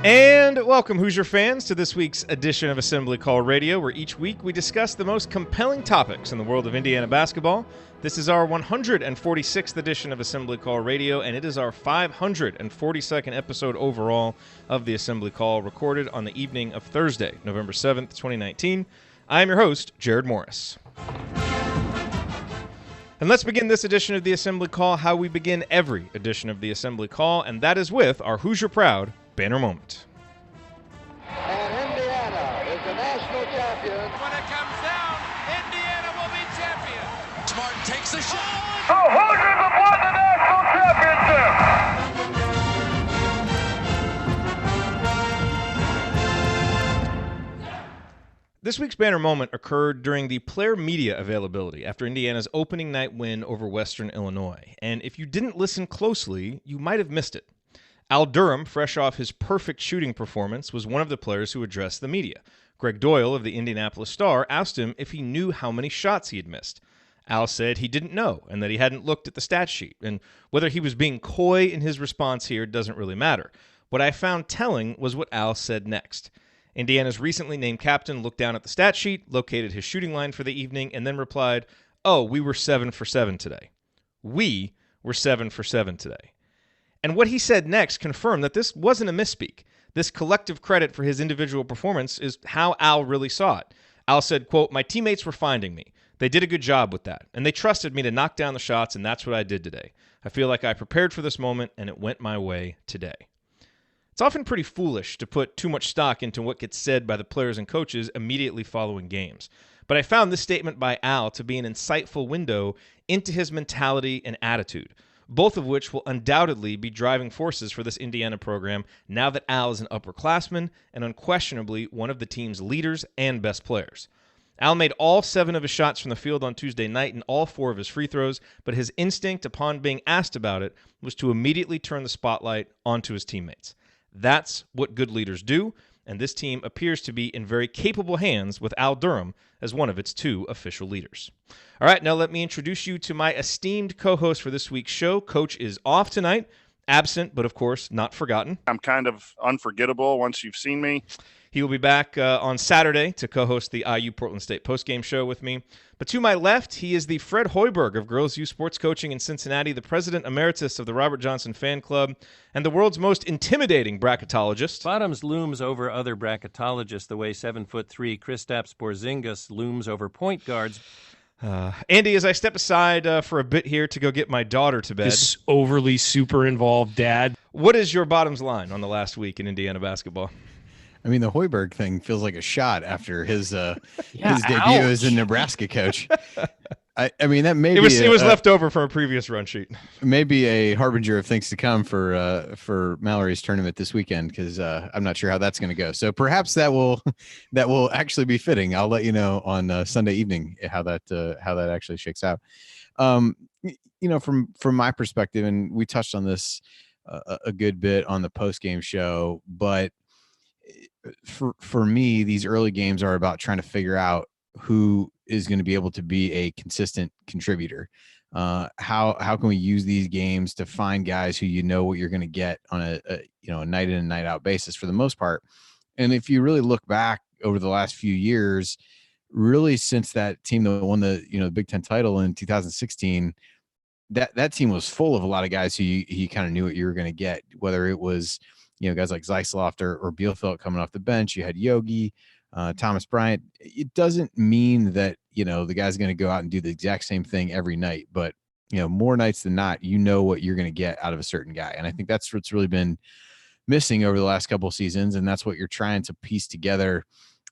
And welcome, Hoosier fans, to this week's edition of Assembly Call Radio, where each week we discuss the most compelling topics in the world of Indiana basketball. This is our 146th edition of Assembly Call Radio, and it is our 542nd episode overall of the Assembly Call, recorded on the evening of Thursday, November 7th, 2019. I am your host, Jerod Morris. And let's begin this edition of the Assembly Call how we begin every edition of the Assembly Call, and that is with our Hoosier Proud Banner Moment. And Indiana is the national champion. When it comes down, Indiana will be champion. Martin takes the shot. The Hoosiers have won the national championship. This week's banner moment occurred during the player media availability after Indiana's opening night win over Western Illinois. And if you didn't listen closely, you might have missed it. Al Durham, fresh off his perfect shooting performance, was one of the players who addressed the media. Greg Doyle of the Indianapolis Star asked him if he knew how many shots he had missed. Al said he didn't know and that he hadn't looked at the stat sheet. And whether he was being coy in his response here doesn't really matter. What I found telling was what Al said next. Indiana's recently named captain looked down at the stat sheet, located his shooting line for the evening, and then replied, "Oh, we were 7 for 7 today." We were 7 for 7 today. And what he said next confirmed that this wasn't a misspeak. This collective credit for his individual performance is how Al really saw it. Al said, quote, "My teammates were finding me. They did a good job with that, and they trusted me to knock down the shots, and that's what I did today. I feel like I prepared for this moment, and it went my way today." It's often pretty foolish to put too much stock into what gets said by the players and coaches immediately following games. But I found this statement by Al to be an insightful window into his mentality and attitude, both of which will undoubtedly be driving forces for this Indiana program now that Al is an upperclassman and unquestionably one of the team's leaders and best players. Al made all 7 of his shots from the field on Tuesday night and all 4 of his free throws, but his instinct upon being asked about it was to immediately turn the spotlight onto his teammates. That's what good leaders do, and this team appears to be in very capable hands with Al Durham as one of its 2 official leaders. All right, now let me introduce you to my esteemed co-host for this week's show. Coach is off tonight, absent, but of course not forgotten. I'm kind of unforgettable once you've seen me. He will be back on Saturday to co-host the IU Portland State postgame show with me. But to my left, he is the Fred Hoiberg of Girls U Sports Coaching in Cincinnati, the president emeritus of the Robert Johnson Fan Club, and the world's most intimidating bracketologist. Bottoms looms over other bracketologists the way 7'3" Kristaps Porzingis looms over point guards. Andy, as I step aside for a bit here to go get my daughter to bed. This overly super involved dad. What is your bottoms line on the last week in Indiana basketball? I mean, the Hoiberg thing feels like a shot after his debut ouch. as a Nebraska coach. I mean, that may It was left over from a previous run sheet. Maybe a harbinger of things to come for Mallory's tournament this weekend, because I'm not sure how that's going to go. So perhaps that will actually be fitting. I'll let you know on Sunday evening how that actually shakes out. From my perspective, and we touched on this a good bit on the post game show, but for me, these early games are about trying to figure out who is going to be able to be a consistent contributor. How can we use these games to find guys who what you're going to get on a night in and night out basis for the most part. And if you really look back over the last few years, really since that team that won the Big Ten title in 2016, that team was full of a lot of guys who you kind of knew what you were going to get, whether it was guys like Zeisloft or Bielfeldt coming off the bench. You had Yogi, Thomas Bryant. It doesn't mean that, the guy's going to go out and do the exact same thing every night, but, more nights than not, what you're going to get out of a certain guy. And I think that's what's really been missing over the last couple of seasons. And that's what you're trying to piece together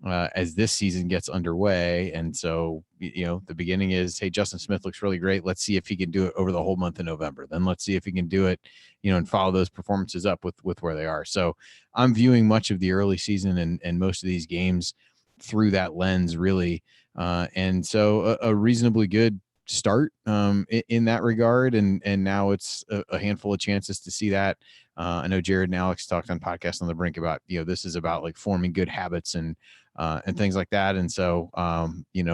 as this season gets underway. And so, the beginning is, hey, Justin Smith looks really great. Let's see if he can do it over the whole month of November. Then let's see if he can do it, and follow those performances up with where they are. So I'm viewing much of the early season and most of these games through that lens, really. And so a reasonably good start in that regard. And now it's a handful of chances to see that. I know Jerod and Alex talked on Podcast on the Brink about, this is about like forming good habits and things like that. And so,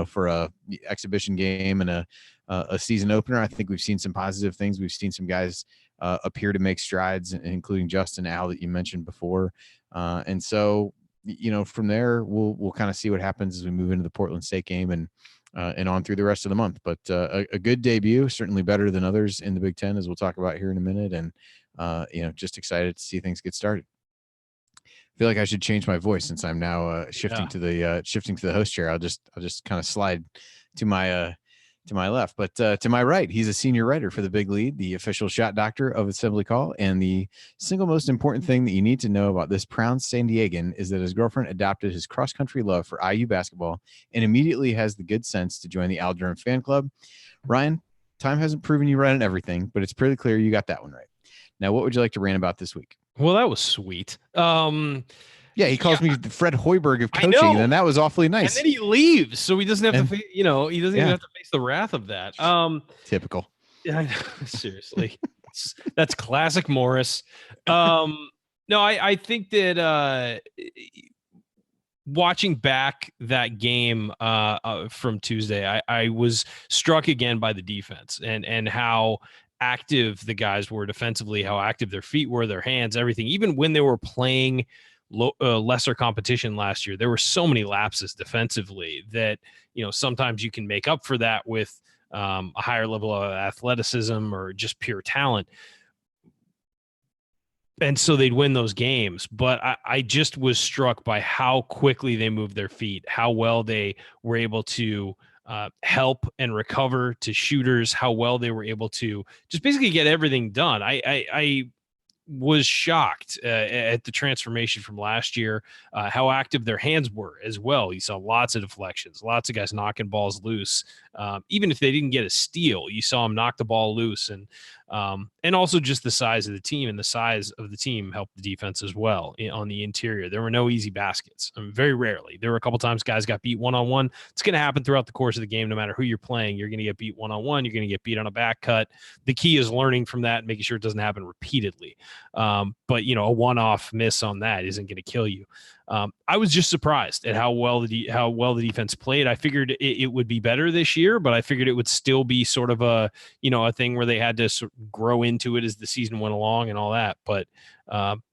for a exhibition game and a season opener, I think we've seen some positive things. We've seen some guys appear to make strides, including Justin, Al, that you mentioned before. And so, from there, we'll kind of see what happens as we move into the Portland State game and on through the rest of the month. But a good debut, certainly better than others in the Big Ten, as we'll talk about here in a minute. And, just excited to see things get started. I feel like I should change my voice since I'm now shifting to the host chair. I'll just kind of slide to my left, but to my right, he's a senior writer for the Big Lead, the official shot doctor of Assembly Call. And the single most important thing that you need to know about this proud San Diegan is that his girlfriend adopted his cross country love for IU basketball and immediately has the good sense to join the Al Durham fan club. Ryan, time hasn't proven you right on everything, but it's pretty clear you got that one right. Now, what would you like to rant about this week? Well, that was sweet. Yeah, he calls me the Fred Hoiberg of coaching, and that was awfully nice. And then he leaves, so he doesn't have to, he doesn't even have to face the wrath of that. Typical. Yeah, I know. Seriously, that's classic Morris. No, I think that watching back that game from Tuesday, I was struck again by the defense and how active the guys were defensively, how active their feet were, their hands, everything. Even when they were playing lesser competition last year, there were so many lapses defensively that sometimes you can make up for that with a higher level of athleticism or just pure talent, and so they'd win those games. But I just was struck by how quickly they moved their feet, how well they were able to help and recover to shooters, how well they were able to just basically get everything done. I was shocked at the transformation from last year, how active their hands were as well. You saw lots of deflections, lots of guys knocking balls loose. Even if they didn't get a steal, you saw them knock the ball loose. And also just the size of the team, and the size of the team helped the defense as well on the interior. There were no easy baskets. Very rarely. There were a couple times guys got beat one-on-one. It's going to happen throughout the course of the game. No matter who you're playing, you're going to get beat one-on-one. You're going to get beat on a back cut. The key is learning from that and making sure it doesn't happen repeatedly. But a one-off miss on that isn't going to kill you. I was just surprised at how well the defense played. I figured it would be better this year, but I figured it would still be sort of a thing where they had to sort of grow into it as the season went along and all that. But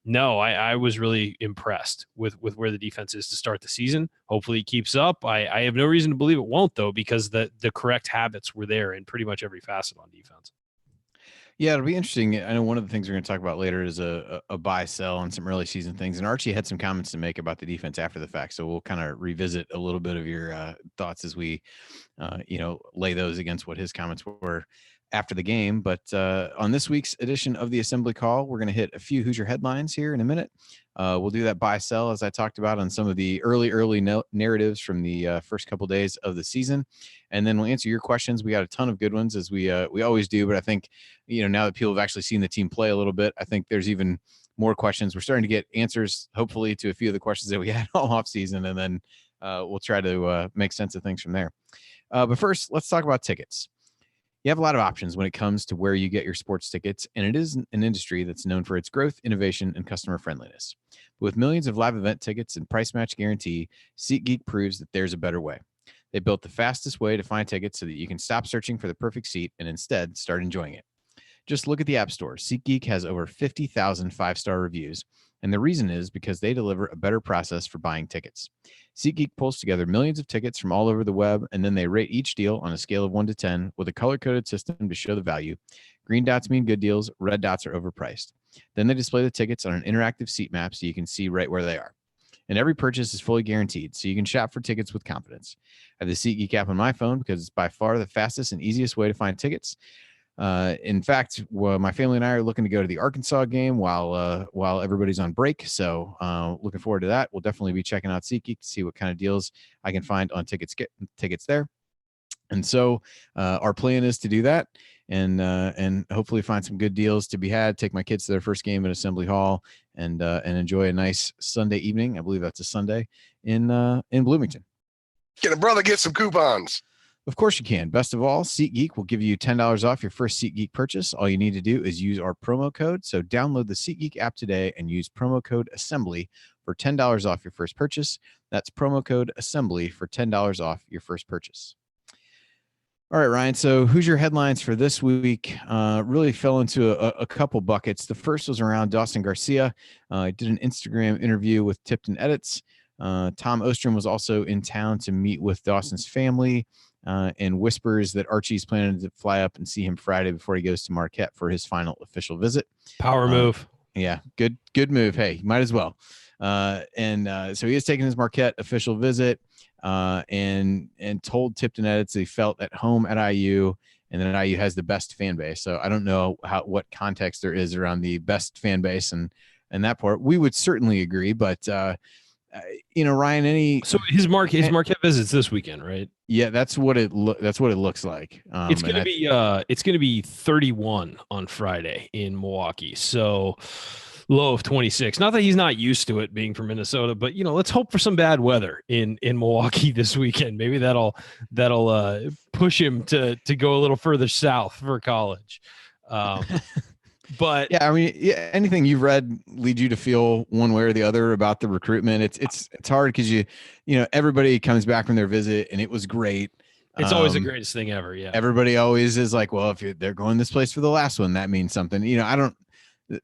no, I was really impressed with where the defense is to start the season. Hopefully it keeps up. I have no reason to believe it won't, though, because the correct habits were there in pretty much every facet on defense. Yeah, it'll be interesting. I know one of the things we're going to talk about later is a buy sell and some early season things. And Archie had some comments to make about the defense after the fact. So we'll kind of revisit a little bit of your thoughts as we, lay those against what his comments were after the game. But on this week's edition of the Assembly Call, we're going to hit a few Hoosier headlines here in a minute. We'll do that buy sell, as I talked about, on some of the early narratives from the first couple days of the season. And then we'll answer your questions. We got a ton of good ones, as we always do. But I think, now that people have actually seen the team play a little bit, I think there's even more questions. We're starting to get answers, hopefully, to a few of the questions that we had all off season. And then we'll try to make sense of things from there. But first, let's talk about tickets. You have a lot of options when it comes to where you get your sports tickets, and it is an industry that's known for its growth, innovation, and customer friendliness. But with millions of live event tickets and price match guarantee, SeatGeek proves that there's a better way. They built the fastest way to find tickets so that you can stop searching for the perfect seat and instead start enjoying it. Just look at the App Store. SeatGeek has over 50,000 five-star reviews, and the reason is because they deliver a better process for buying tickets. SeatGeek pulls together millions of tickets from all over the web, and then they rate each deal on a scale of 1 to 10 with a color-coded system to show the value. Green dots mean good deals, red dots are overpriced. Then they display the tickets on an interactive seat map so you can see right where they are. And every purchase is fully guaranteed, so you can shop for tickets with confidence. I have the SeatGeek app on my phone because it's by far the fastest and easiest way to find tickets. In fact, my family and I are looking to go to the Arkansas game while everybody's on break. So looking forward to that. We'll definitely be checking out SeatGeek to see what kind of deals I can find on tickets there. And so our plan is to do that and hopefully find some good deals to be had. Take my kids to their first game at Assembly Hall and enjoy a nice Sunday evening. I believe that's a Sunday in Bloomington. Can a brother get some coupons? Of course you can. Best of all, SeatGeek will give you $10 off your first SeatGeek purchase. All you need to do is use our promo code. So download the SeatGeek app today and use promo code ASSEMBLY for $10 off your first purchase. That's promo code ASSEMBLY for $10 off your first purchase. All right, Ryan. So Hoosier headlines for this week really fell into a couple buckets. The first was around Dawson Garcia. I did an Instagram interview with Tipton Edits. Tom Ostrom was also in town to meet with Dawson's family, and whispers that Archie's planning to fly up and see him Friday before he goes to Marquette for his final official visit. Power move. Yeah, good move. Hey, might as well. So he is taking his Marquette official visit, and told Tipton Edits he felt at home at IU, and that IU has the best fan base. So I don't know what context there is around the best fan base and that part. We would certainly agree, but Ryan, so his Marquette visits this weekend, right? Yeah, that's what it looks like. It's gonna be 31 on Friday in Milwaukee. So low of 26. Not that he's not used to it being from Minnesota, but let's hope for some bad weather in Milwaukee this weekend. Maybe that'll push him to go a little further south for college. But yeah, I mean, anything you've read lead you to feel one way or the other about the recruitment. It's hard because everybody comes back from their visit and it was great. It's always the greatest thing ever. Yeah, everybody always is like, well, if they're going this place for the last one, that means something.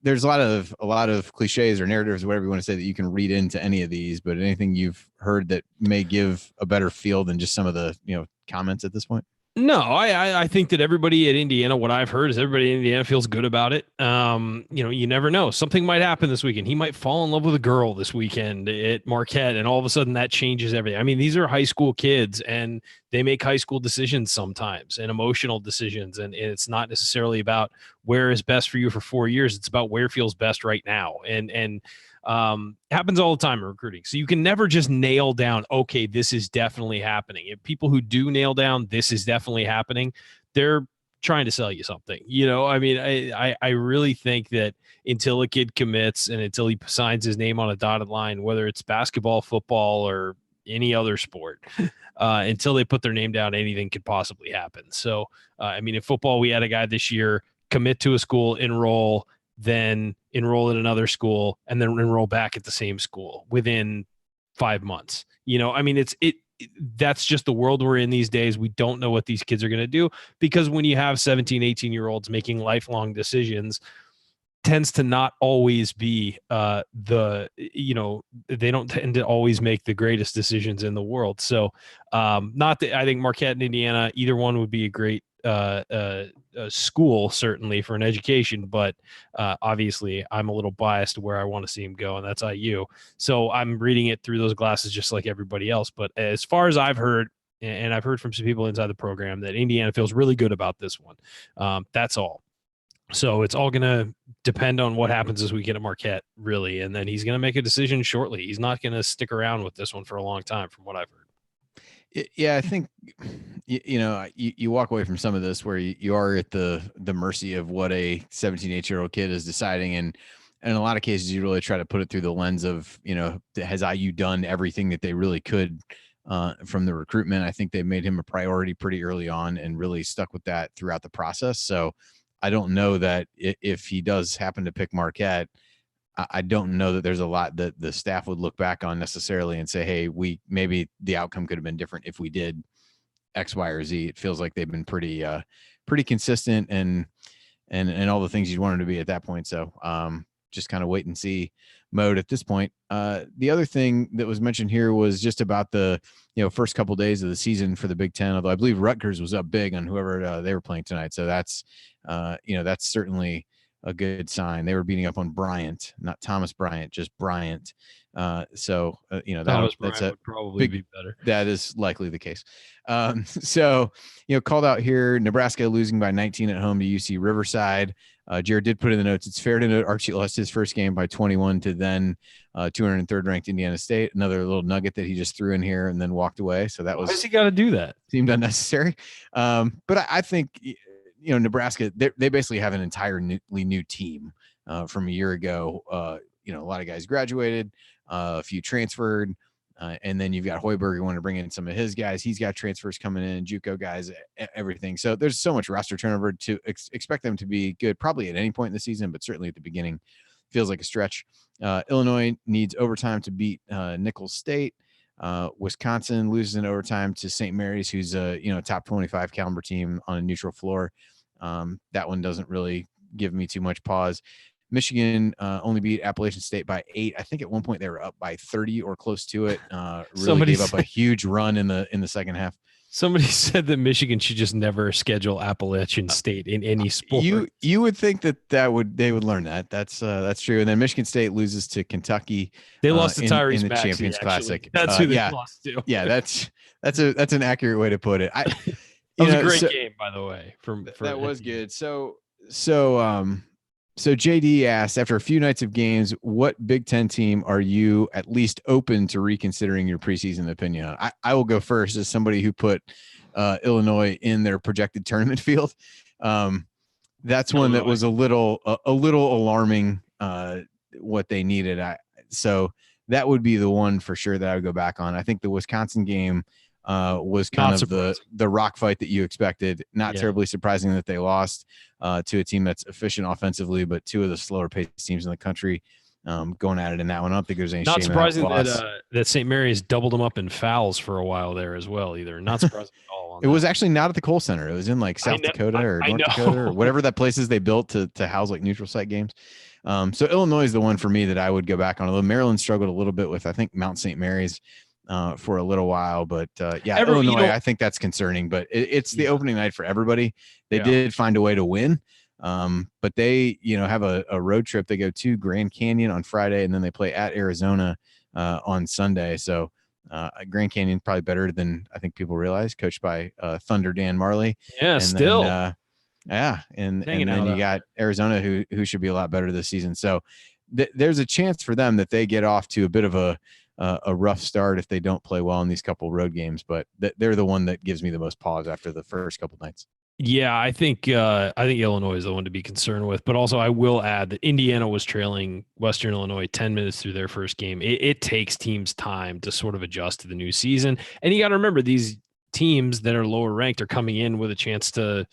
There's a lot of cliches or narratives, whatever you want to say, that you can read into any of these. But anything you've heard that may give a better feel than just some of the comments at this point? No, I think that everybody at Indiana, what I've heard is everybody in Indiana feels good about it. You never know. Something might happen this weekend. He might fall in love with a girl this weekend at Marquette, and all of a sudden that changes everything. I mean, these are high school kids, and they make high school decisions sometimes, and emotional decisions. And it's not necessarily about where is best for you for 4 years. It's about where feels best right now. And happens all the time in recruiting. So you can never just nail down, okay, this is definitely happening. If people who do nail down, this is definitely happening, they're trying to sell you something. I mean, I really think that until a kid commits and until he signs his name on a dotted line, whether it's basketball, football, or any other sport, until they put their name down, anything could possibly happen. So, I mean, in football, we had a guy this year commit to a school, enroll, then enroll at another school, and then enroll back at the same school within 5 months. I mean, that's just the world we're in these days. We don't know what these kids are going to do, because when you have 17, 18-year-olds making lifelong decisions, tends to not always be they don't tend to always make the greatest decisions in the world. So not that I think Marquette and Indiana, either one would be a great school, certainly, for an education, but obviously I'm a little biased to where I want to see him go, and that's IU. So I'm reading it through those glasses just like everybody else. But as far as I've heard, and I've heard from some people inside the program, that Indiana feels really good about this one. That's all. So it's all going to depend on what happens this weekend at Marquette, really, and then he's going to make a decision shortly. He's not going to stick around with this one for a long time, from what I've heard. Yeah, I think you walk away from some of this where you are at the mercy of what a 17, 18-year-old kid is deciding, and in a lot of cases you really try to put it through the lens of has IU done everything that they really could from the recruitment. I think they made him a priority pretty early on and really stuck with that throughout the process. So I don't know that if he does happen to pick Marquette, I don't know that there's a lot that the staff would look back on necessarily and say, hey, maybe the outcome could have been different if we did X, Y, or Z. It feels like they've been pretty consistent and all the things you'd want them to be at that point. So just kind of wait and see mode at this point. The other thing that was mentioned here was just about the first couple of days of the season for the Big Ten, although I believe Rutgers was up big on whoever they were playing tonight. So that's certainly a good sign. They were beating up on Bryant, not Thomas Bryant, just Bryant. Thomas Bryant would probably be better. That is likely the case. Called out here, Nebraska losing by 19 at home to UC Riverside. Jerod did put in the notes, it's fair to note Archie lost his first game by 21 to then 203rd ranked Indiana State. Another little nugget that he just threw in here and then walked away. So that was, why has he got to do that? Seemed unnecessary. But I think, Nebraska, they basically have an entirely new team from a year ago. A lot of guys graduated, a few transferred, and then you've got Hoiberg who want to bring in some of his guys. He's got transfers coming in, JUCO guys, everything. So there's so much roster turnover to expect them to be good probably at any point in the season, but certainly at the beginning feels like a stretch. Illinois needs overtime to beat Nicholls State. Wisconsin loses in overtime to St. Mary's, who's a top 25 caliber team on a neutral floor. That one doesn't really give me too much pause. Michigan only beat Appalachian State by 8. I think at one point they were up by 30 or close to it. Really gave up a huge run in the second half. Somebody said that Michigan should just never schedule Appalachian State in any sport. You would think they would learn that. That's true. And then Michigan State loses to Kentucky. They lost to Tyrese in the Maxey, Champions actually. Classic. That's who they lost to. Yeah, that's an accurate way to put it. That was a great game, by the way. That was good. So JD asked, after a few nights of games, what Big Ten team are you at least open to reconsidering your preseason opinion on? I will go first as somebody who put Illinois in their projected tournament field. That's one that was a little alarming, what they needed. So that would be the one for sure that I would go back on. I think the Wisconsin game was kind of the rock fight that you expected. Not terribly surprising that they lost to a team that's efficient offensively, but two of the slower paced teams in the country going at it in that one. I don't think there's any not shame surprising in that St. Mary's doubled them up in fouls for a while there as well. Either not surprising at all. It was actually not at the Kohl Center. It was in like South Dakota or North Dakota or whatever that place is they built to house like neutral site games. So Illinois is the one for me that I would go back on. Although Maryland struggled a little bit with, I think, Mount St. Mary's for a little while, but Illinois, I think that's concerning, but it's the opening night for everybody. They did find a way to win. But they, have a road trip. They go to Grand Canyon on Friday, and then they play at Arizona on Sunday. So Grand Canyon probably better than I think people realize, coached by Thunder Dan Marley. Yeah, and still. Then, and then you got Arizona, who should be a lot better this season. So there's a chance for them that they get off to a bit of a rough start if they don't play well in these couple road games. But they're the one that gives me the most pause after the first couple nights. Yeah, I think Illinois is the one to be concerned with. But also, I will add that Indiana was trailing Western Illinois 10 minutes through their first game. It takes teams time to sort of adjust to the new season. And you got to remember, these teams that are lower ranked are coming in with a chance to,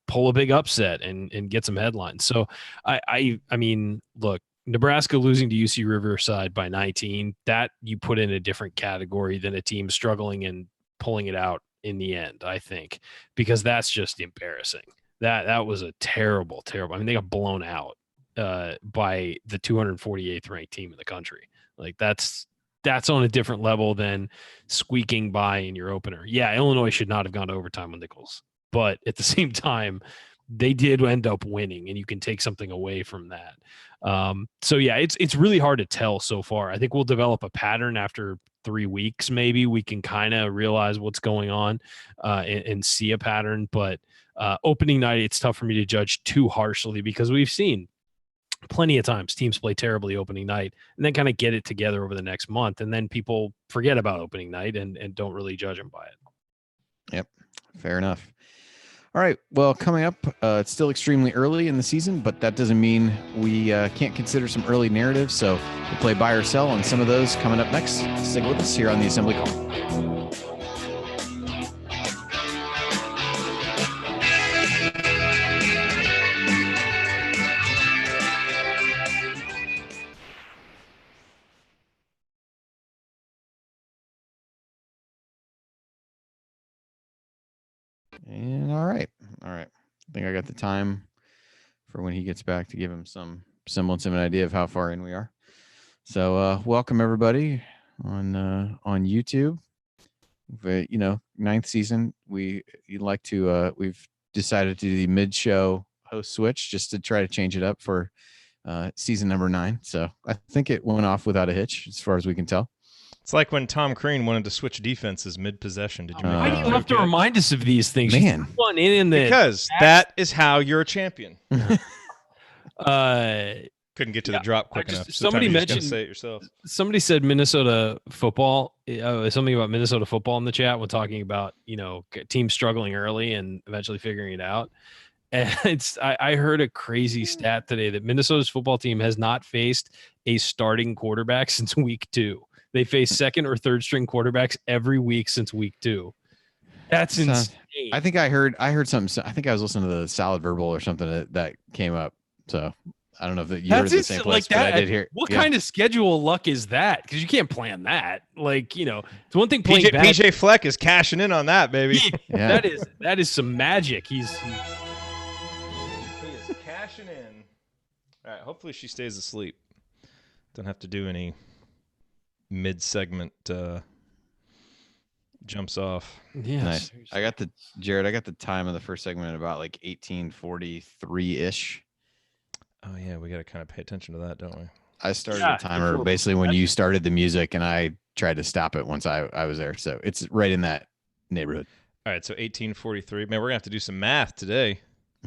pull a big upset and get some headlines. So, I mean, look, Nebraska losing to UC Riverside by 19, that you put in a different category than a team struggling and pulling it out in the end, I think, because that's just embarrassing. That was a terrible. I mean, they got blown out by the 248th ranked team in the country. Like that's on a different level than squeaking by in your opener. Yeah, Illinois should not have gone to overtime on Nichols, but at the same time, they did end up winning, and you can take something away from that. So yeah, it's really hard to tell so far. I think we'll develop a pattern after 3 weeks. Maybe we can kind of realize what's going on and see a pattern. But opening night, it's tough for me to judge too harshly because we've seen plenty of times teams play terribly opening night and then kind of get it together over the next month, and then people forget about opening night and don't really judge them by it. Yep, fair enough. All right. Well, coming up, it's still extremely early in the season, but that doesn't mean we can't consider some early narratives. So we'll play buy or sell on some of those coming up next. Stick with us here on the Assembly Call. And all right. I think I got the time for when he gets back to give him some semblance of an idea of how far in we are. So welcome everybody on YouTube. Ninth season. We've decided to do the mid-show host switch just to try to change it up for season number 9. So I think it went off without a hitch as far as we can tell. It's like when Tom Crean wanted to switch defenses mid-possession. Did you? Why do you have to remind us of these things? Man, because that is how you're a champion. Couldn't get to the drop quick enough. Somebody mentioned, say it yourself. Somebody said Minnesota football. Something about Minnesota football in the chat when talking about teams struggling early and eventually figuring it out. And I heard a crazy stat today that Minnesota's football team has not faced a starting quarterback since week 2. They face second or third string quarterbacks every week since week 2. That's insane. I think I heard something. I think I was listening to the Salad Verbal or something that came up. So I don't know if you heard the same place, but I did hear. What kind of schedule luck is that? Because you can't plan that. Like, it's one thing playing bad. PJ Fleck is cashing in on that, baby. Yeah. That is some magic. He is cashing in. All right. Hopefully she stays asleep. Don't have to do any mid-segment jumps off. Yeah. Nice. I got the time of the first segment at about like 18:43-ish. Oh yeah, we got to kind of pay attention to that, don't we? I started the timer basically when you started the music, and I tried to stop it once I was there. So it's right in that neighborhood. All right, so 18:43. Man, we're gonna have to do some math today.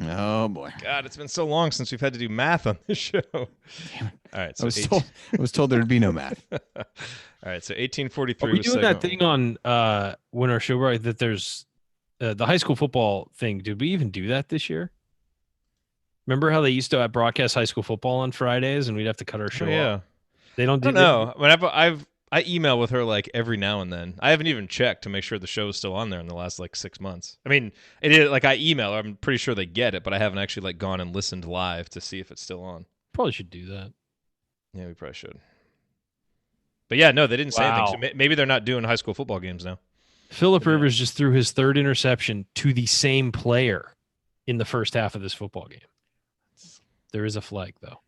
Oh boy, God, it's been so long since we've had to do math on this show. Damn it. All right, so I was told there'd be no math. All right, so 18:43. Are we doing that thing on when our show right that there's the high school football thing? Did we even do that this year? Remember how they used to broadcast high school football on Fridays, and we'd have to cut our show off? They don't do that. No, whenever I email with her like every now and then. I haven't even checked to make sure the show is still on there in the last like 6 months. I mean, it is like I email her. I'm pretty sure they get it, but I haven't actually like gone and listened live to see if it's still on. Probably should do that. Yeah, we probably should. But yeah, no, they didn't say anything. So maybe they're not doing high school football games now. Phillip Rivers just threw his third interception to the same player in the first half of this football game. There is a flag, though.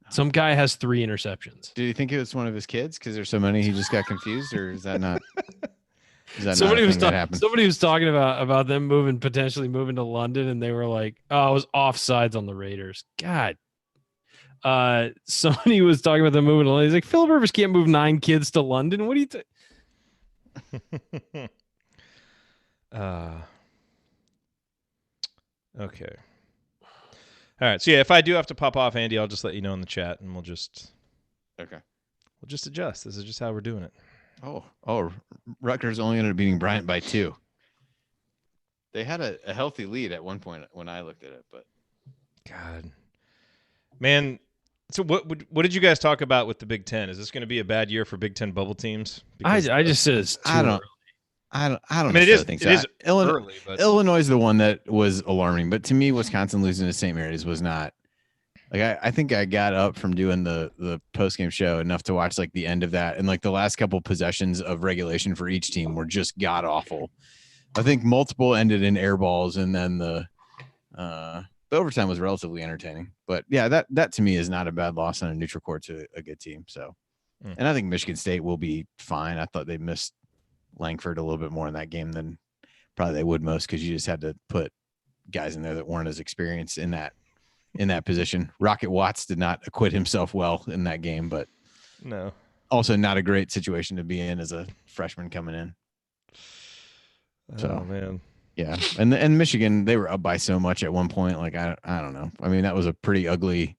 Some guy has 3 interceptions. Do you think it was one of his kids? Because there's so many, he just got confused, or is that not? Somebody was talking about them potentially moving to London, and they were like, "Oh, it was offsides on the Raiders." God. Somebody was talking about them moving to London. He's like, Phillip Rivers can't move 9 kids to London. What do you think? Okay. All right. So yeah, if I do have to pop off, Andy, I'll just let you know in the chat, and we'll just adjust. This is just how we're doing it. Oh, Rutgers only ended up beating Bryant by 2. They had a healthy lead at one point when I looked at it, but God, man. So what did you guys talk about with the Big Ten? Is this going to be a bad year for Big Ten bubble teams? I just said it's too early. I don't think so. It is Illinois, early, but Illinois is the one that was alarming, but to me, Wisconsin losing to St. Mary's was not. Like I think I got up from doing the post game show enough to watch like the end of that, and like the last couple possessions of regulation for each team were just god awful. I think multiple ended in air balls, and then the overtime was relatively entertaining. But yeah, that to me is not a bad loss on a neutral court to a good team. So, and I think Michigan State will be fine. I thought they missed Langford a little bit more in that game than probably they would most, because you just had to put guys in there that weren't as experienced in that position. Rocket Watts did not acquit himself well in that game, but no, also not a great situation to be in as a freshman coming in. Oh man, yeah, and Michigan, they were up by so much at one point. Like I don't know. I mean, that was a pretty ugly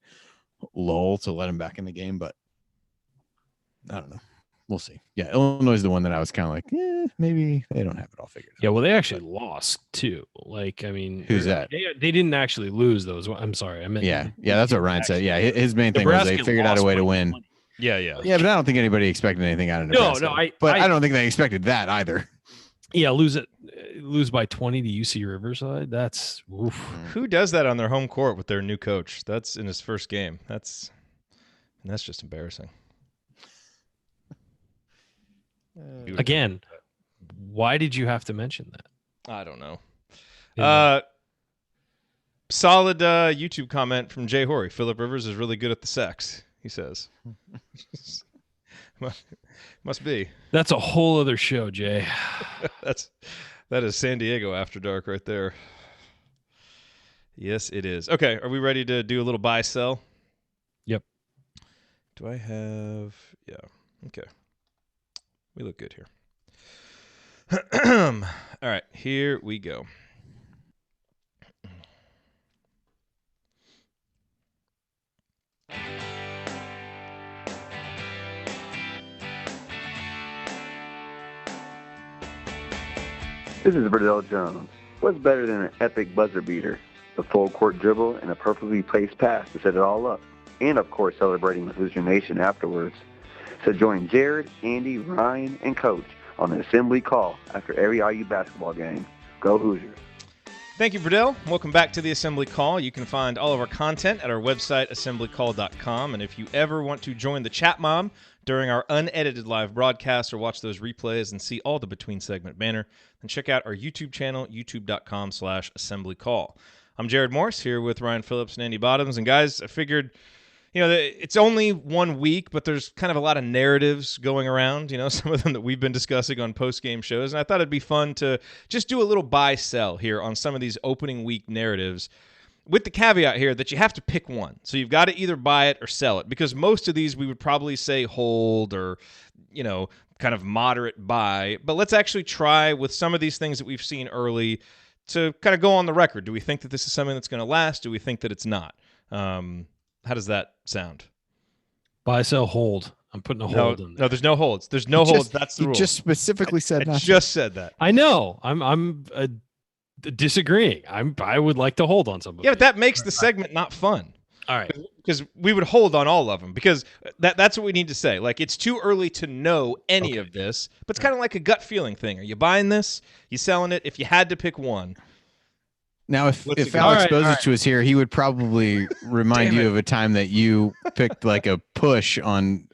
lull to let him back in the game, but I don't know. We'll see. Yeah, Illinois is the one that I was kind of like, maybe they don't have it all figured out. Yeah, well, they actually lost too. Like, I mean, who's that? They didn't actually lose those. I'm sorry, I meant. Yeah, that's what Ryan said. Yeah, his main thing was they figured out a way to win. Yeah, but I don't think anybody expected anything out of Nebraska. No, I don't think they expected that either. Yeah, lose by 20 to UC Riverside. That's oof. Who does that on their home court with their new coach? That's in his first game. That's just embarrassing. Again, why did you have to mention that? I don't know. Solid YouTube comment from Jay Horry. Phillip Rivers is really good at the sex, he says. Must be. That's a whole other show, Jay. That is San Diego After Dark right there. Yes, it is. Okay, are we ready to do a little buy sell? Yep. Do I have? Yeah. Okay. We look good here. All right, here we go. This is Verdell Jones. What's better than an epic buzzer beater? The full court dribble and a perfectly placed pass to set it all up. And, of course, celebrating with Hoosier Nation afterwards. So join Jerod, Andy, Ryan, and Coach on the assembly call after every IU basketball game. Go Hoosiers. Thank you, Burdell. Welcome back to the Assembly Call. You can find all of our content at our website, assemblycall.com. And if you ever want to join the chat mob during our unedited live broadcasts or watch those replays and see all the between segment banner, then check out our YouTube channel, youtube.com/assemblycall. I'm Jerod Morse here with Ryan Phillips and Andy Bottoms. And guys, I figured, it's only 1 week, but there's kind of a lot of narratives going around, some of them that we've been discussing on post-game shows. And I thought it'd be fun to just do a little buy-sell here on some of these opening week narratives, with the caveat here that you have to pick one. So you've got to either buy it or sell it, because most of these we would probably say hold or, kind of moderate buy. But let's actually try with some of these things that we've seen early to kind of go on the record. Do we think that this is something that's going to last? Do we think that it's not? How does that sound? Buy, sell, hold. I'm putting a hold in there. No, there's no holds. There's no holds. That's the rule. You just specifically said I just said that. I know. I'm disagreeing. I would like to hold on some of Yeah, but that makes the segment not fun. All right. Because we would hold on all of them, because that's what we need to say. Like, it's too early to know any of this, but it's kind of like a gut feeling thing. Are you buying this? You selling it? If you had to pick one. Now, if Alex Bozich was here, he would probably remind you of a time that you picked like a push on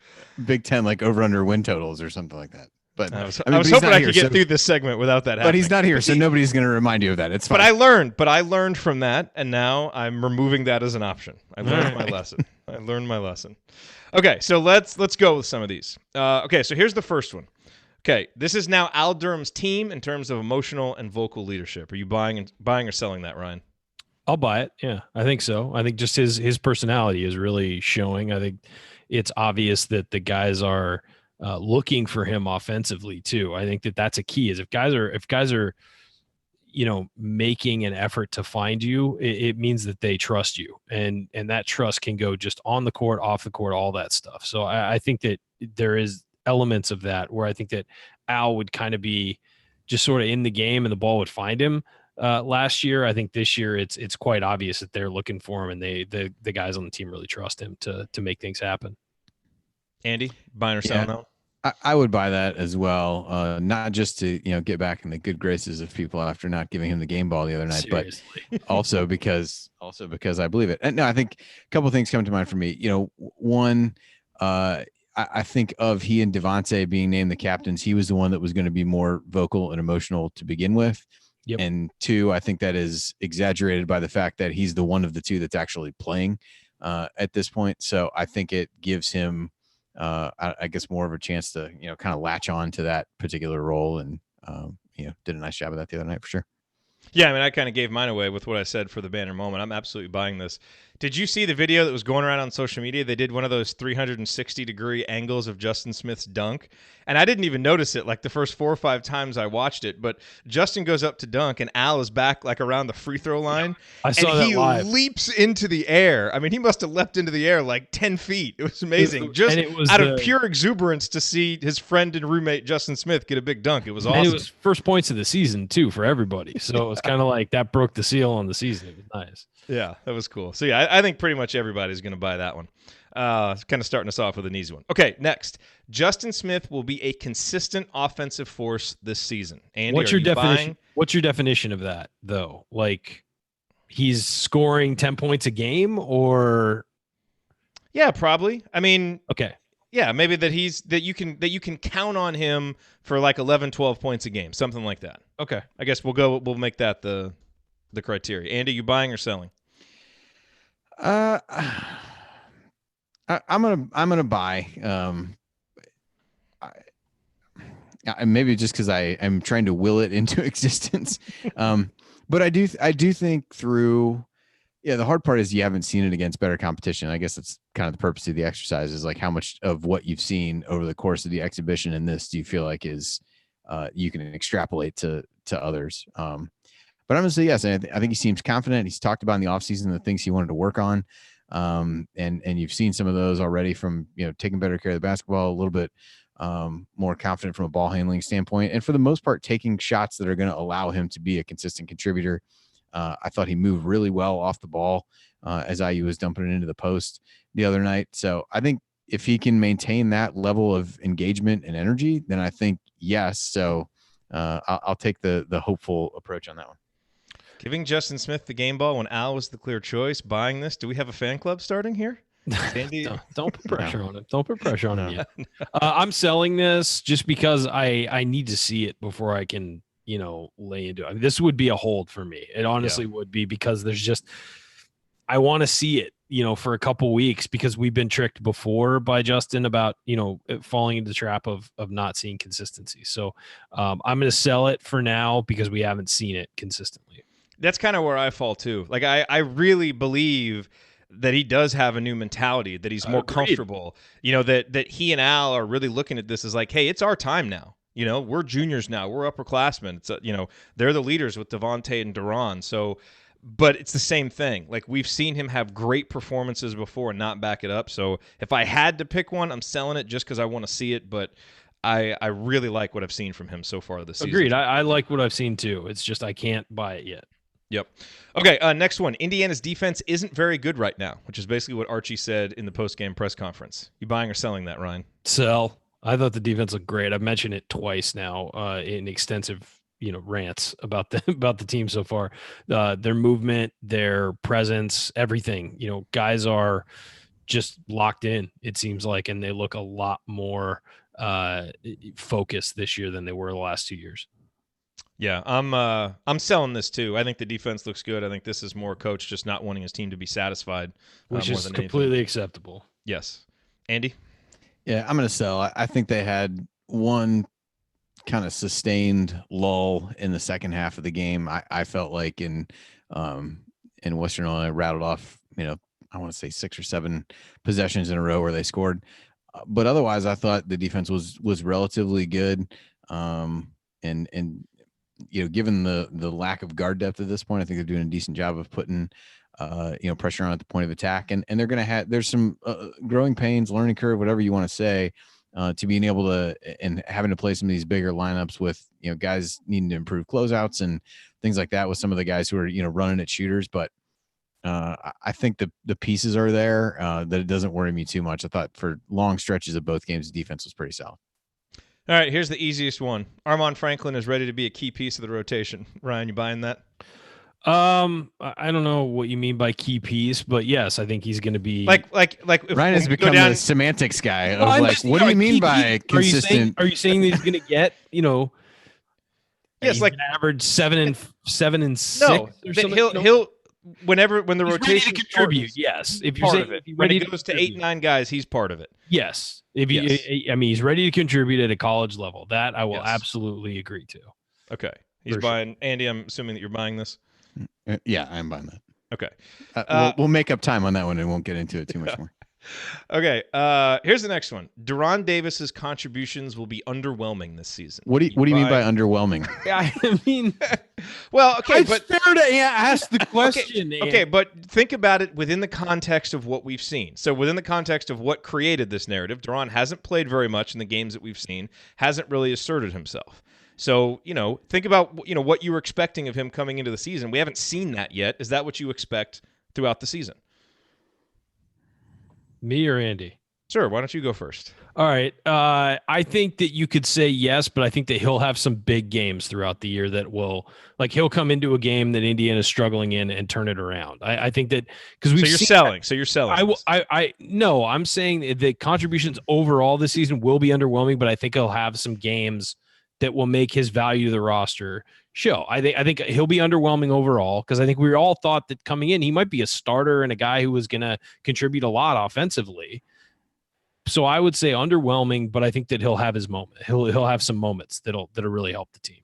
Big Ten, like over/under win totals or something like that. But I was hoping I could get through this segment without that happening. But he's not here, so nobody's going to remind you of that. It's fine. But I learned from that, and now I'm removing that as an option. I learned my lesson. I learned my lesson. Okay, so let's go with some of these. Okay, so here's the first one. Okay, this is now Al Durham's team in terms of emotional and vocal leadership. Are you buying or selling that, Ryan? I'll buy it. Yeah, I think so. I think just his personality is really showing. I think it's obvious that the guys are looking for him offensively too. I think that's a key. Is if guys are making an effort to find you, it means that they trust you, and that trust can go just on the court, off the court, all that stuff. So I think that there is elements of that where I think that Al would kind of be just sort of in the game and the ball would find him. Last year, I think this year it's quite obvious that they're looking for him, and the guys on the team really trust him to make things happen. Andy, buying or selling now? I would buy that as well. Not just to get back in the good graces of people after not giving him the game ball the other night, Seriously. but also because I believe it. And no, I think a couple of things come to mind for me. One, I think of he and Devonte being named the captains. He was the one that was going to be more vocal and emotional to begin with. Yep. And two, I think that is exaggerated by the fact that he's the one of the two that's actually playing at this point. So I think it gives him, I guess, more of a chance to, kind of latch on to that particular role. And, did a nice job of that the other night for sure. Yeah, I mean, I kind of gave mine away with what I said for the banner moment. I'm absolutely buying this. Did you see the video that was going around on social media? They did one of those 360-degree angles of Justin Smith's dunk, and I didn't even notice it like the first 4 or 5 times I watched it, but Justin goes up to dunk, and Al is back like around the free throw line. I saw that live. He leaps into the air. I mean, he must have leapt into the air like 10 feet. It was amazing. Just out of pure exuberance to see his friend and roommate Justin Smith get a big dunk. It was awesome. And it was first points of the season, too, for everybody. So it was kind of like that broke the seal on the season. It was nice. Yeah, that was cool. So, yeah, I think pretty much everybody's going to buy that one. Kind of starting us off with an easy one. Okay, next. Justin Smith will be a consistent offensive force this season. Andy, what's your definition? What's your definition of that, though? Like, he's scoring 10 points a game, or? Yeah, probably. I mean, okay. Yeah, maybe that you can count on him for like 11, 12 points a game, something like that. Okay. I guess we'll make that the criteria. Andy, you buying or selling? I'm gonna buy. Maybe just because I'm trying to will it into existence. But I do think through. Yeah, the hard part is you haven't seen it against better competition. I guess that's kind of the purpose of the exercise, is like how much of what you've seen over the course of the exhibition in this do you feel like is you can extrapolate to others. But I'm going to say yes. I think he seems confident. He's talked about in the offseason the things he wanted to work on. And you've seen some of those already from, taking better care of the basketball, a little bit more confident from a ball handling standpoint. And for the most part, taking shots that are going to allow him to be a consistent contributor. I thought he moved really well off the ball as IU was dumping it into the post the other night. So I think if he can maintain that level of engagement and energy, then I think yes. So I'll take the hopeful approach on that one. Giving Justin Smith the game ball when Al was the clear choice. Buying this. Do we have a fan club starting here? Andy? Don't put pressure on him. Don't put pressure on him yet. I'm selling this just because I need to see it before I can, lay into it. I mean, this would be a hold for me. It honestly would be, because I want to see it, for a couple weeks, because we've been tricked before by Justin about, falling into the trap of not seeing consistency. So I'm going to sell it for now because we haven't seen it consistently. That's kind of where I fall too. Like I really believe that he does have a new mentality, that he's more comfortable, that he and Al are really looking at this as like, hey, it's our time now. We're juniors now. We're upperclassmen. It's they're the leaders with Devonte and Durham. So, but it's the same thing. Like, we've seen him have great performances before and not back it up. So if I had to pick one, I'm selling it just because I want to see it. But I really like what I've seen from him so far this season. Agreed. I like what I've seen too. It's just I can't buy it yet. Yep. Okay, next one. Indiana's defense isn't very good right now, which is basically what Archie said in the post-game press conference. You buying or selling that, Ryan? Sell. I thought the defense looked great. I've mentioned it twice now in extensive, rants about the team so far. Their movement, their presence, everything. Guys are just locked in, it seems like, and they look a lot more focused this year than they were the last 2 years. Yeah, I'm selling this too. I think the defense looks good. I think this is more coach just not wanting his team to be satisfied, which more is than completely anything. acceptable. Yes, Andy. Yeah, I'm going to sell. I think they had one kind of sustained lull in the second half of the game. I felt like in Western Illinois rattled off, I want to say 6 or 7 possessions in a row where they scored. But otherwise, I thought the defense was relatively good. And given the lack of guard depth at this point, I think they're doing a decent job of putting pressure on at the point of attack, and they're going to there's some growing pains, learning curve, whatever you want to say, to being able to and having to play some of these bigger lineups with guys needing to improve closeouts and things like that with some of the guys who are running at shooters. But I think the pieces are there that it doesn't worry me too much. I thought for long stretches of both games, the defense was pretty solid. All right, here's the easiest one. Armand Franklin is ready to be a key piece of the rotation. Ryan, you buying that? I don't know what you mean by key piece, but yes, I think he's going to be like if Ryan has become the semantics guy of what do you mean by consistent? Are you saying that he's going to get, yes, like average 7 and 6? No, he'll when the rotation contribute. Yes, if you're part saying of it, if when it goes to 8, 9 guys, he's part of it. Yes, he's ready to contribute at a college level. That I will absolutely agree to. Okay, he's buying. Sure. Andy, I'm assuming that you're buying this. Yeah, I'm buying that. Okay, we'll make up time on that one and won't get into it too much more. Okay, here's the next one. Deron Davis's contributions will be underwhelming this season. What do you mean by underwhelming? I mean, well, okay, it's fair to ask the question. Okay, but think about it within the context of what we've seen. So within the context of what created this narrative, Deron hasn't played very much in the games that we've seen, hasn't really asserted himself. So, think about, what you were expecting of him coming into the season. We haven't seen that yet. Is that what you expect throughout the season? Me or Andy? Sure. Why don't you go first? All right. I think that you could say yes, but I think that he'll have some big games throughout the year that will, he'll come into a game that Indiana's struggling in and turn it around. I think that because we've selling. So you're selling. No, I'm saying the contributions overall this season will be underwhelming, but I think he'll have some games that will make his value to the roster show. I think he'll be underwhelming overall because I think we all thought that coming in, he might be a starter and a guy who was going to contribute a lot offensively. So I would say underwhelming, but I think that he'll have his moment. He'll have some moments that'll really help the team.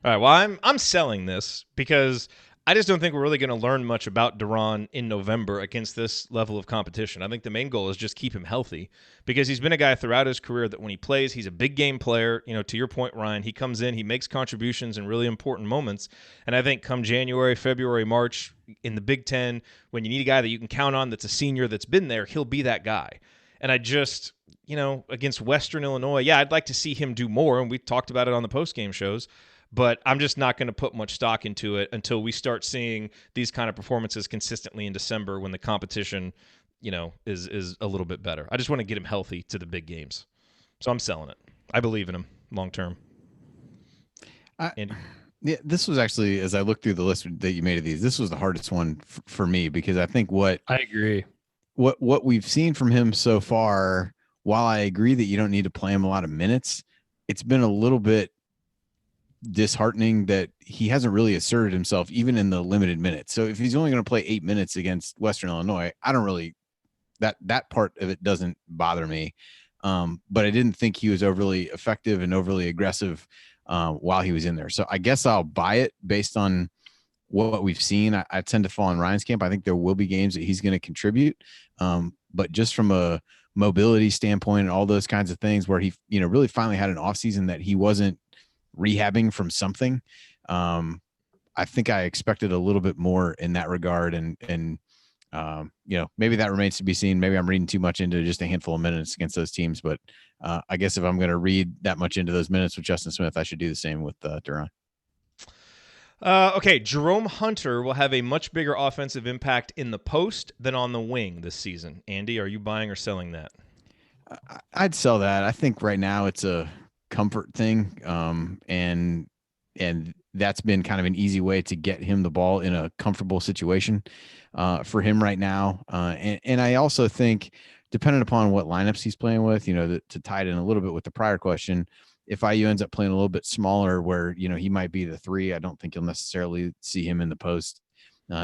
All right. Well, I'm selling this because I just don't think we're really going to learn much about Deron in November against this level of competition. I think the main goal is just keep him healthy because he's been a guy throughout his career that when he plays, he's a big game player. To your point, Ryan, he comes in, he makes contributions in really important moments. And I think come January, February, March in the Big Ten, when you need a guy that you can count on that's a senior that's been there, he'll be that guy. And I just, against Western Illinois, I'd like to see him do more. And we talked about it on the postgame shows. But I'm just not going to put much stock into it until we start seeing these kind of performances consistently in December when the competition, is a little bit better. I just want to get him healthy to the big games. So I'm selling it. I believe in him long term. Andy? Yeah, this was actually, as I looked through the list that you made of these, this was the hardest one for me, because I think I agree. what we've seen from him so far, while I agree that you don't need to play him a lot of minutes, it's been a little bit disheartening that he hasn't really asserted himself even in the limited minutes. So if he's only going to play 8 minutes against Western Illinois, I don't really, that part of it doesn't bother me. But I didn't think he was overly effective and overly aggressive while he was in there. So I guess I'll buy it based on what we've seen. I tend to fall in Ryan's camp. I think there will be games that he's going to contribute. But just from a mobility standpoint and all those kinds of things where he, really finally had an offseason that he wasn't rehabbing from something. I think I expected a little bit more in that regard. And maybe that remains to be seen. Maybe I'm reading too much into just a handful of minutes against those teams. But I guess if I'm going to read that much into those minutes with Justin Smith, I should do the same with Durham. Okay, Jerome Hunter will have a much bigger offensive impact in the post than on the wing this season. Andy, are you buying or selling that? I'd sell that. I think right now it's a comfort thing, and that's been kind of an easy way to get him the ball in a comfortable situation for him right now. And I also think, depending upon what lineups he's playing with, to tie it in a little bit with the prior question, if IU ends up playing a little bit smaller where, he might be the 3, I don't think you'll necessarily see him in the post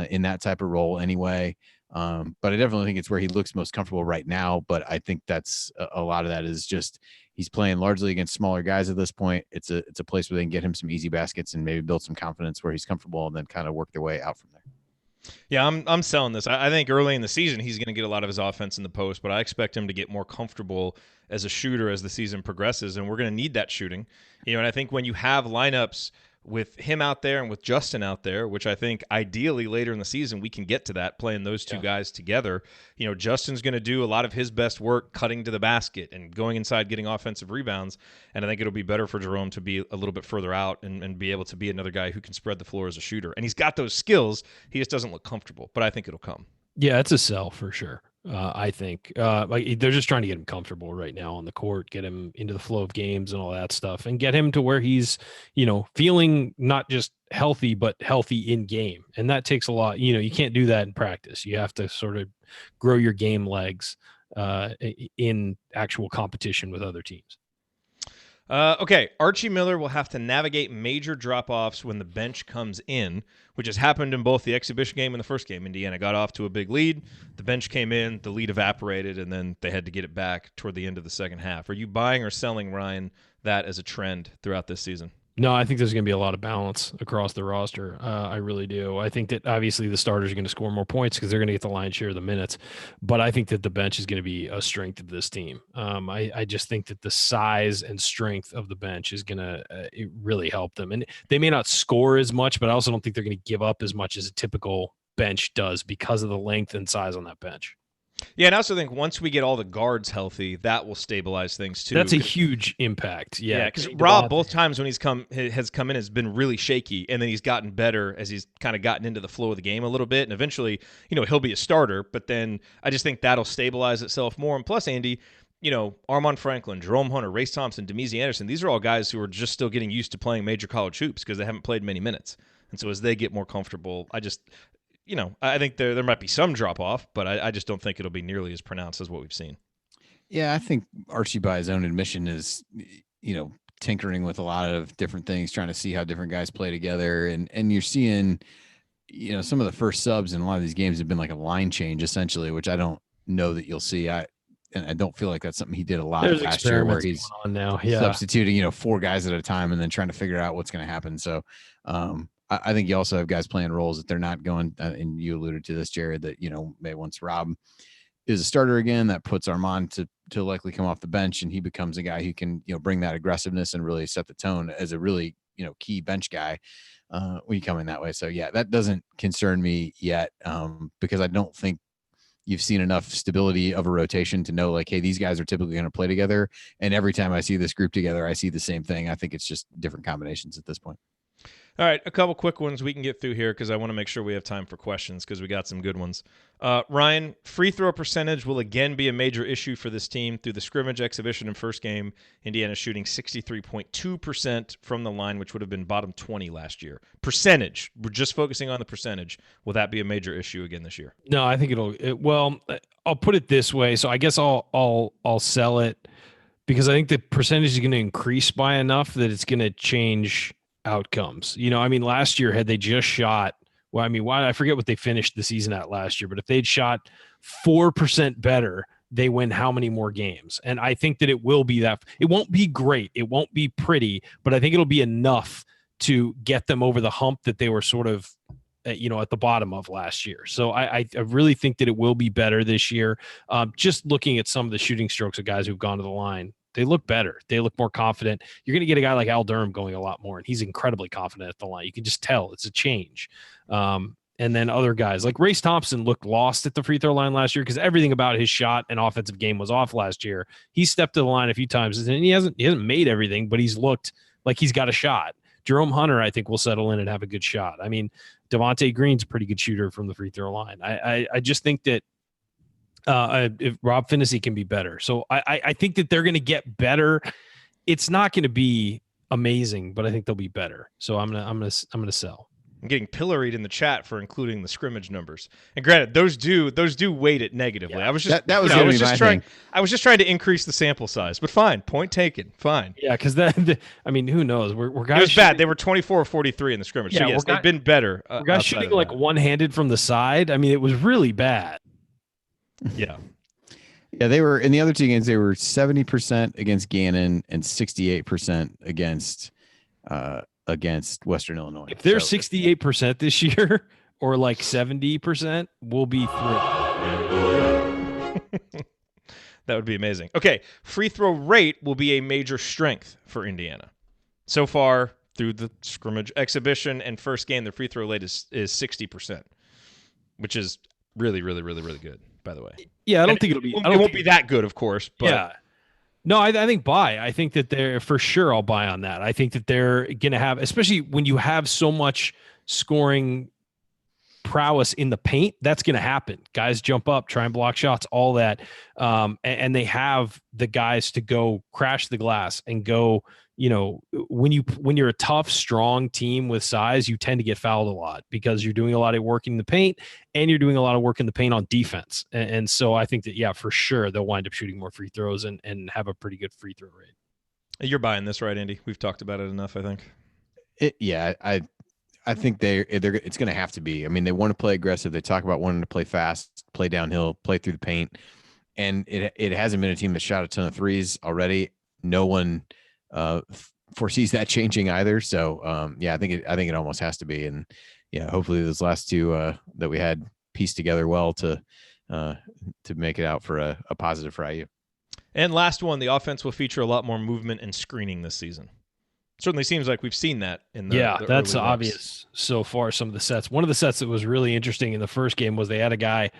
in that type of role anyway. But I definitely think it's where he looks most comfortable right now. But I think that's a lot of that is just he's playing largely against smaller guys at this point. It's a place where they can get him some easy baskets and maybe build some confidence where he's comfortable and then kind of work their way out from there. Yeah, I'm selling this. I think early in the season he's going to get a lot of his offense in the post, but I expect him to get more comfortable as a shooter as the season progresses, and we're going to need that shooting. And I think when you have lineups with him out there and with Justin out there, which I think ideally later in the season we can get to that, playing those two guys together. Justin's going to do a lot of his best work cutting to the basket and going inside getting offensive rebounds, and I think it'll be better for Jerome to be a little bit further out and be able to be another guy who can spread the floor as a shooter. And he's got those skills. He just doesn't look comfortable, but I think it'll come. Yeah, it's a sell for sure. I think like they're just trying to get him comfortable right now on the court, get him into the flow of games and all that stuff, and get him to where he's, feeling not just healthy, but healthy in game. And that takes a lot. You can't do that in practice. You have to sort of grow your game legs in actual competition with other teams. Okay, Archie Miller will have to navigate major drop-offs when the bench comes in, which has happened in both the exhibition game and the first game. Indiana got off to a big lead. The bench came in, the lead evaporated, and then they had to get it back toward the end of the second half. Are you buying or selling, Ryan, that as a trend throughout this season? No, I think there's going to be a lot of balance across the roster. I really do. I think that obviously the starters are going to score more points because they're going to get the lion's share of the minutes. But I think that the bench is going to be a strength of this team. I just think that the size and strength of the bench is going to really help them. And they may not score as much, but I also don't think they're going to give up as much as a typical bench does because of the length and size on that bench. Yeah, and I also think once we get all the guards healthy, that will stabilize things too. That's a huge impact. Yeah, because Rob, both times when has come in, has been really shaky, and then he's gotten better as he's kind of gotten into the flow of the game a little bit, and eventually, he'll be a starter. But then I just think that'll stabilize itself more. And plus, Andy, Armand Franklin, Jerome Hunter, Race Thompson, Demezy Anderson, these are all guys who are just still getting used to playing major college hoops because they haven't played many minutes. And so as they get more comfortable, I think there might be some drop-off, but I just don't think it'll be nearly as pronounced as what we've seen. Yeah, I think Archie, by his own admission, is, tinkering with a lot of different things, trying to see how different guys play together. And you're seeing, some of the first subs in a lot of these games have been like a line change, essentially, which I don't know that you'll see. I don't feel like that's something he did a lot last year where he's on now. Substituting, 4 guys at a time and then trying to figure out what's going to happen. So, I think you also have guys playing roles that they're not going, and you alluded to this, Jerod, that, maybe once Rob is a starter again, that puts Armand to likely come off the bench, and he becomes a guy who can, bring that aggressiveness and really set the tone as a really, key bench guy when you come in that way. So, yeah, that doesn't concern me yet because I don't think you've seen enough stability of a rotation to know, like, hey, these guys are typically going to play together. And every time I see this group together, I see the same thing. I think it's just different combinations at this point. All right, a couple quick ones we can get through here because I want to make sure we have time for questions because we got some good ones. Ryan, free throw percentage will again be a major issue for this team. Through the scrimmage, exhibition, and first game, Indiana shooting 63.2% from the line, which would have been bottom 20 last year. Percentage, we're just focusing on the percentage. Will that be a major issue again this year? No, I think well, I'll put it this way. So I guess I'll sell it because I think the percentage is going to increase by enough that it's going to change outcomes. I mean, last year, had they just shot, well, I mean, I forget what they finished the season at last year, but if they'd shot 4% better, they win how many more games? And I think that it will be that. It won't be great. It won't be pretty, but I think it'll be enough to get them over the hump that they were sort of, at the bottom of last year. So I really think that it will be better this year. Just looking at some of the shooting strokes of guys who've gone to the line, they look better. They look more confident. You're going to get a guy like Al Durham going a lot more, and he's incredibly confident at the line. You can just tell it's a change. And then other guys like Race Thompson looked lost at the free throw line last year because everything about his shot and offensive game was off last year. He stepped to the line a few times, and he hasn't made everything, but he's looked like he's got a shot. Jerome Hunter, I think, will settle in and have a good shot. I mean, Devonte Green's a pretty good shooter from the free throw line. I just think that if Rob Finney can be better. So I think that they're going to get better. It's not going to be amazing, but I think they'll be better. So I'm gonna sell. I'm getting pilloried in the chat for including the scrimmage numbers. And granted, those do weight it negatively. Yeah. I was just that was I was just trying to increase the sample size, but fine, point taken, fine. Yeah, because I mean, who knows? We're guys. It was bad. They were 24 or 43 in the scrimmage. Yeah, so yes, they've been better. We're guys shooting like one-handed from the side. I mean, it was really bad. Yeah. Yeah, they were in the other two games. They were 70% against Gannon and 68% against Western Illinois. If they're 68% this year or like 70%, we'll be thrilled. That would be amazing. Okay, free throw rate will be a major strength for Indiana. So far, through the scrimmage, exhibition, and first game, the free throw rate is 60%, which is really, really, really, really good, by the way. Yeah, I don't think it'll be. It won't be that good, of course. But yeah. No, I think buy. I think that they're for sure. I'll buy on that. I think that they're going to have, especially when you have so much scoring prowess in the paint, that's going to happen. Guys jump up, try and block shots, all that, and they have the guys to go crash the glass and go. When you're a tough, strong team with size, you tend to get fouled a lot because you're doing a lot of work in the paint and you're doing a lot of work in the paint on defense. And so I think that, yeah, for sure, they'll wind up shooting more free throws and have a pretty good free throw rate. You're buying this, right, Andy? We've talked about it enough, I think. I think they're it's going to have to be. I mean, they want to play aggressive. They talk about wanting to play fast, play downhill, play through the paint. And it hasn't been a team that shot a ton of threes already. No one foresees that changing either. So I think it almost has to be. And yeah, hopefully those last two that we had pieced together well to make it out for a positive for IU. And last one, the offense will feature a lot more movement and screening this season. Certainly seems like we've seen that in the that's early obvious so far. Some of the sets. One of the sets that was really interesting in the first game was they had a guy.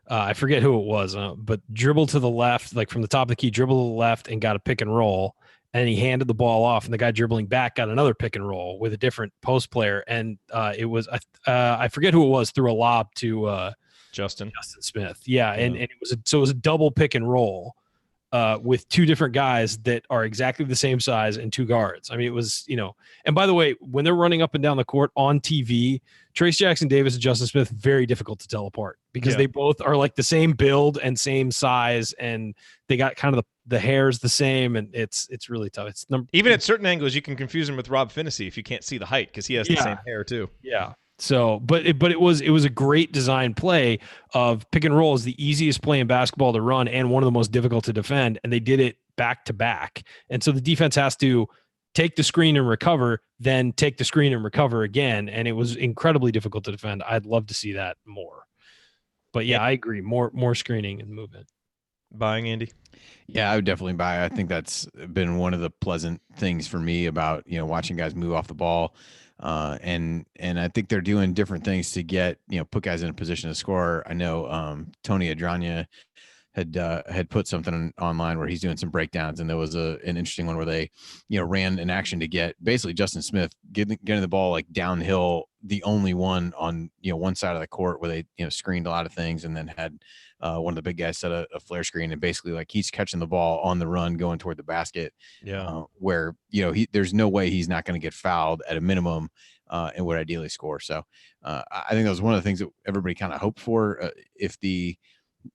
I forget who it was, but dribbled to the left, like from the top of the key, dribbled to the left and got a pick and roll. And he handed the ball off, and the guy dribbling back got another pick and roll with a different post player. And it was I forget who it was, threw a lob to Justin Smith. Yeah, and it was a double pick and roll with two different guys that are exactly the same size and two guards. I mean, it was, and by the way, when they're running up and down the court on TV, Trace Jackson Davis and Justin Smith, very difficult to tell apart because they both are like the same build and same size, and they got kind of the hair's the same, and it's really tough. Even at certain angles, you can confuse him with Rob Finney if you can't see the height because he has the same hair too. Yeah. So, but it was a great design play of pick and roll is the easiest play in basketball to run and one of the most difficult to defend, and they did it back to back. And so the defense has to take the screen and recover, then take the screen and recover again, and it was incredibly difficult to defend. I'd love to see that more. But yeah, I agree. More screening and movement. Buying, Andy? Yeah, I would definitely buy. I think that's been one of the pleasant things for me about, watching guys move off the ball. And I think they're doing different things to get, put guys in a position to score. I know Tony Adranya had put something online where he's doing some breakdowns, and there was an interesting one where they, ran an action to get basically Justin Smith getting the ball like downhill, the only one on one side of the court where they screened a lot of things, and then had one of the big guys set a flare screen, and basically like he's catching the ball on the run going toward the basket, where there's no way he's not going to get fouled at a minimum and would ideally score. So I think that was one of the things that everybody kind of hoped for. If the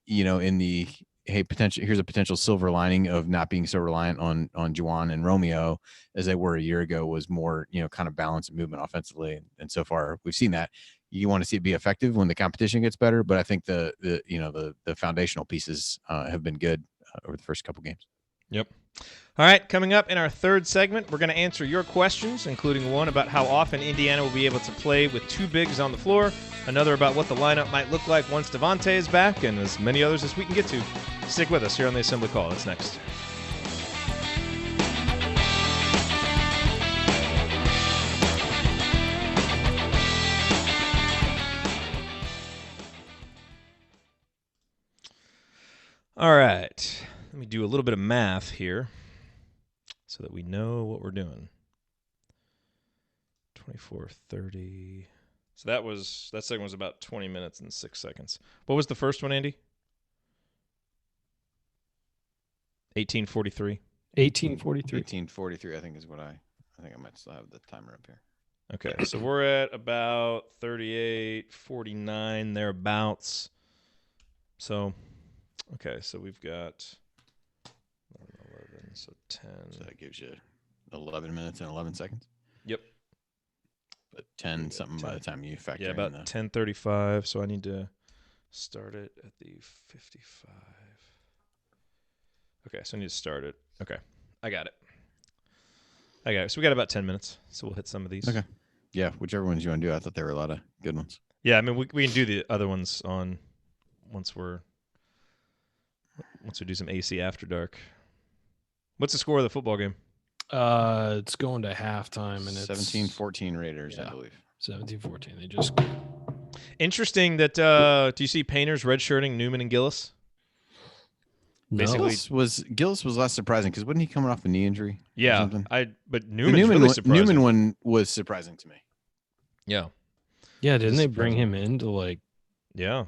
in the here's a potential silver lining of not being so reliant on Juwan and Romeo as they were a year ago, was more kind of balance and movement offensively, and so far we've seen that. You want to see it be effective when the competition gets better, but I think the foundational pieces have been good over the first couple games. Yep. All right, coming up in our third segment, we're going to answer your questions, including one about how often Indiana will be able to play with two bigs on the floor, another about what the lineup might look like once Devonte is back, and as many others as we can get to. Stick with us here on the Assembly Call. That's next. All right, let me do a little bit of math here so that we know what we're doing. 24:30. So that segment was about 20 minutes and 6 seconds. What was the first one, Andy? 18:43. 18:43. 18:43, I think is what I think I might still have the timer up here. Okay, so we're at about 38:49 thereabouts. So, okay, so we've got 11, so 10. So that gives you 11 minutes and 11 seconds. Yep. But 10 something 10. By the time you factor in. Yeah, about 10:35, so I need to start it at the 55. Okay, so I need to start it. Okay, I got it. So we got about 10 minutes, so we'll hit some of these. Okay. Yeah, whichever ones you want to do. I thought there were a lot of good ones. Yeah, I mean, we can do the other ones on once we do some AC After Dark. What's the score of the football game? It's going to halftime, and it's 17-14 Raiders, I believe. 17-14. They just interesting that do you see Painters redshirting Newman and Gillis? Basically, Gillis was less surprising because wasn't he coming off a knee injury? Yeah, but Newman's really surprising. Newman one was surprising to me. Yeah. Yeah, didn't they bring him in to like? Yeah.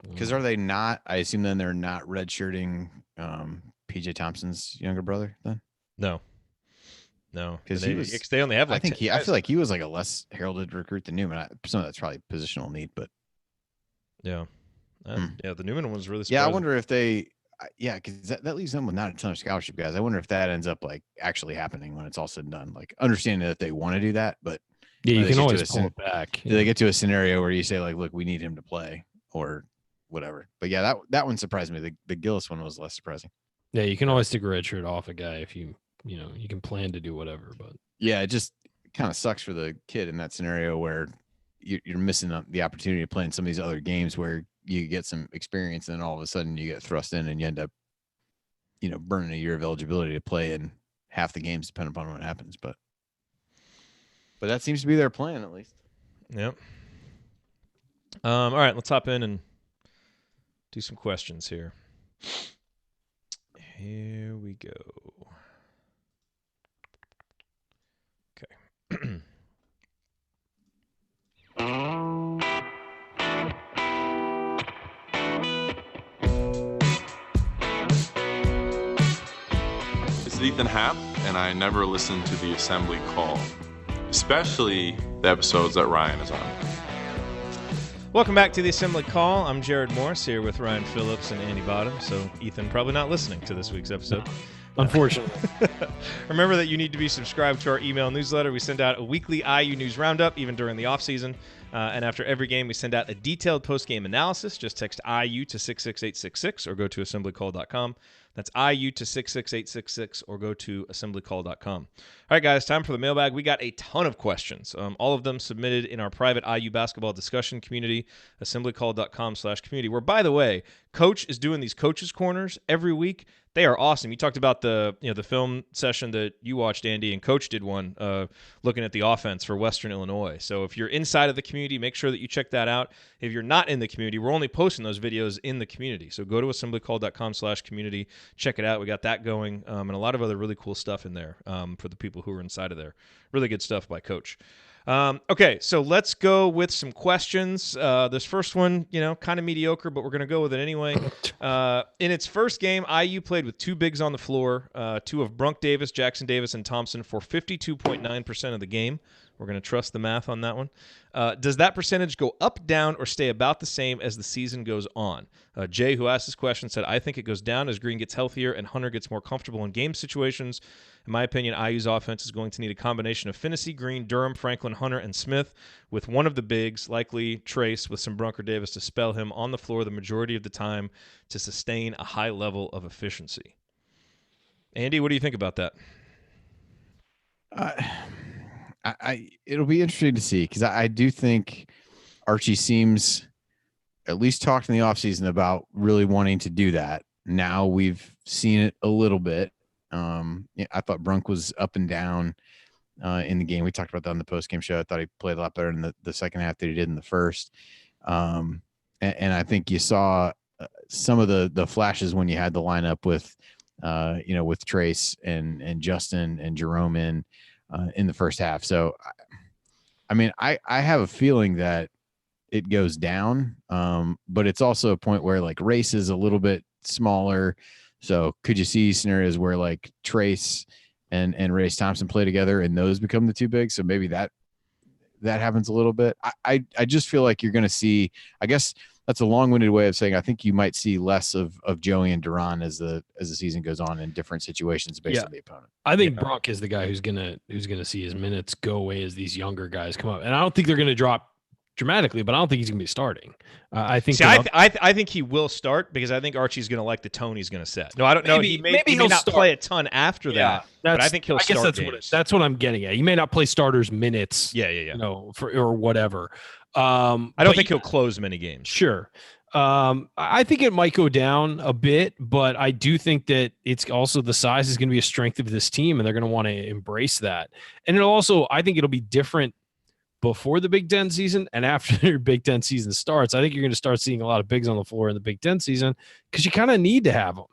Because are they not? I assume then they're not redshirting PJ Thompson's younger brother then. No. Because they only have like. I feel like he was like a less heralded recruit than Newman. Some of that's probably positional need, but yeah, yeah. The Newman one was really surprising. Yeah, I wonder if they. Yeah, because that leaves them with not a ton of scholarship guys. I wonder if that ends up like actually happening when it's all said and done. Like understanding that they want to do that, but yeah, you can always pull it back. Do they get to a scenario where you say like, look, we need him to play or whatever? But yeah, that one surprised me. The Gillis one was less surprising. Yeah, you can always take a red shirt off a guy if you can plan to do whatever. But yeah, it just kind of sucks for the kid in that scenario where you're missing the opportunity to play in some of these other games where you get some experience, and then all of a sudden you get thrust in and you end up, burning a year of eligibility to play in half the games, depending upon what happens. But that seems to be their plan, at least. Yep. All right, let's hop in and do some questions here. Here we go. Okay. This is Ethan Happ, and I never listen to the Assembly Call, especially the episodes that Ryan is on. Welcome back to the Assembly Call. I'm Jerod Morris here with Ryan Phillips and Andy Bottom. So Ethan probably not listening to this week's episode. Unfortunately. Remember that you need to be subscribed to our email newsletter. We send out a weekly IU news roundup, even during the offseason. And after every game, we send out a detailed post-game analysis. Just text IU to 66866 or go to assemblycall.com. That's IU to 66866 or go to assemblycall.com. All right, guys, time for the mailbag. We got a ton of questions, all of them submitted in our private IU basketball discussion community, assemblycall.com/community, where, by the way, Coach is doing these coaches corners every week. They are awesome. You talked about the film session that you watched, Andy, and Coach did one looking at the offense for Western Illinois. So if you're inside of the community, make sure that you check that out. If you're not in the community, we're only posting those videos in the community. So go to assemblycall.com/community, check it out. We got that going, and a lot of other really cool stuff in there for the people who are inside of there. Really good stuff by Coach. Okay, so let's go with some questions. This first one, kind of mediocre, but we're going to go with it anyway. In its first game, IU played with 2 bigs on the floor, 2 of Brunk Davis, Jackson Davis, and Thompson for 52.9% of the game. We're going to trust the math on that one. Does that percentage go up, down, or stay about the same as the season goes on? Jay, who asked this question, said, I think it goes down as Green gets healthier and Hunter gets more comfortable in game situations. In my opinion, IU's offense is going to need a combination of Finney, Green, Durham, Franklin, Hunter, and Smith, with one of the bigs, likely Trace, with some Brunk or Davis to spell him on the floor the majority of the time to sustain a high level of efficiency. Andy, what do you think about that? It'll be interesting to see, because I do think Archie seems, at least talked in the offseason about really wanting to do that. Now we've seen it a little bit. I thought Brunk was up and down in the game. We talked about that on the post-game show. I thought he played a lot better in the second half than he did in the first. And I think you saw some of the flashes when you had the lineup with Trace and Justin and Jerome in the first half. So, I mean, I have a feeling that it goes down, but it's also a point where like Race is a little bit smaller. So could you see scenarios where like Trace and Race Thompson play together and those become the 2 bigs? So maybe that happens a little bit. I just feel like you're going to see, I guess that's a long-winded way of saying I think you might see less of Joey and Duran as the season goes on in different situations based on the opponent. I think Brunk is the guy who's gonna see his minutes go away as these younger guys come up, and I don't think they're gonna drop dramatically, but I don't think he's gonna be starting. I think. I think he will start, because I think Archie's gonna like the tone he's gonna set. No, I don't know. He may not play a ton after that, but I think he'll start games. That's what I'm getting at. He may not play starters minutes. Yeah. Or whatever. I don't think he'll close many games. Sure. I think it might go down a bit, but I do think that it's also the size is going to be a strength of this team, and they're going to want to embrace that. And I think it'll be different before the Big Ten season and after the Big Ten season starts. I think you're going to start seeing a lot of bigs on the floor in the Big Ten season, because you kind of need to have them.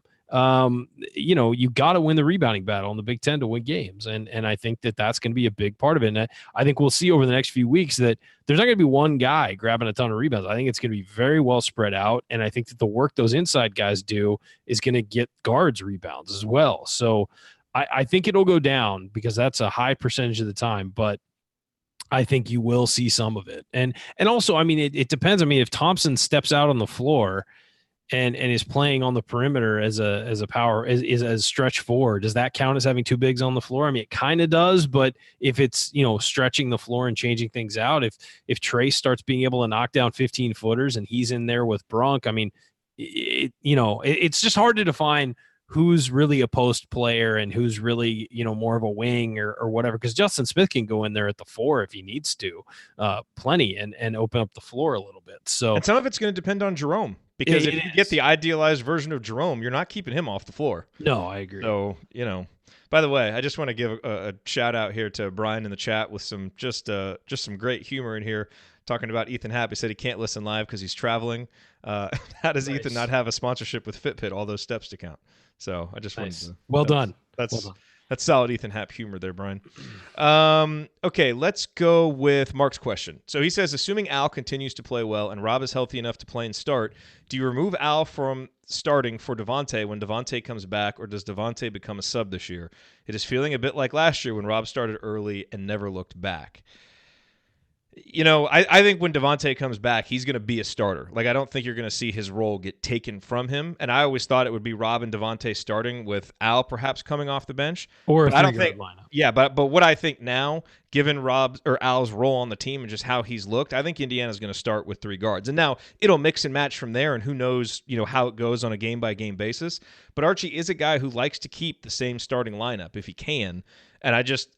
You got to win the rebounding battle in the Big Ten to win games. And I think that that's going to be a big part of it. And I think we'll see over the next few weeks that there's not going to be one guy grabbing a ton of rebounds. I think it's going to be very well spread out. And I think that the work those inside guys do is going to get guards rebounds as well. So I think it'll go down, because that's a high percentage of the time, but I think you will see some of it. And also, I mean, it depends. I mean, if Thompson steps out on the floor and is playing on the perimeter as a power, as stretch 4, does that count as having 2 bigs on the floor? I mean, it kind of does, but if it's, stretching the floor and changing things out, if Trace starts being able to knock down 15 footers and he's in there with Brunk, I mean, it's just hard to define who's really a post player and who's really, more of a wing or whatever, because Justin Smith can go in there at the 4 if he needs to, plenty, and open up the floor a little bit. So, and some of it's going to depend on Jerome, because if you get the idealized version of Jerome, you're not keeping him off the floor. No, I agree. So, by the way, I just want to give a shout out here to Brian in the chat with some just some great humor in here, talking about Ethan Happ. He said he can't listen live because he's traveling. How does Ethan not have a sponsorship with Fitbit? All those steps to count. So I just wanted to. Well done. That's solid Ethan Happ humor there, Brian. Okay, let's go with Mark's question. So he says, assuming Al continues to play well and Rob is healthy enough to play and start, do you remove Al from starting for Devonte when Devonte comes back, or does Devonte become a sub this year? It is feeling a bit like last year when Rob started early and never looked back. I think when Devonte comes back, he's going to be a starter. Like, I don't think you're going to see his role get taken from him. And I always thought it would be Rob and Devonte starting with Al perhaps coming off the bench. Or I don't think lineup. Yeah, but what I think now, given Rob's or Al's role on the team and just how he's looked, I think Indiana's going to start with 3 guards. And now it'll mix and match from there, and who knows, how it goes on a game-by-game basis. But Archie is a guy who likes to keep the same starting lineup if he can. And I just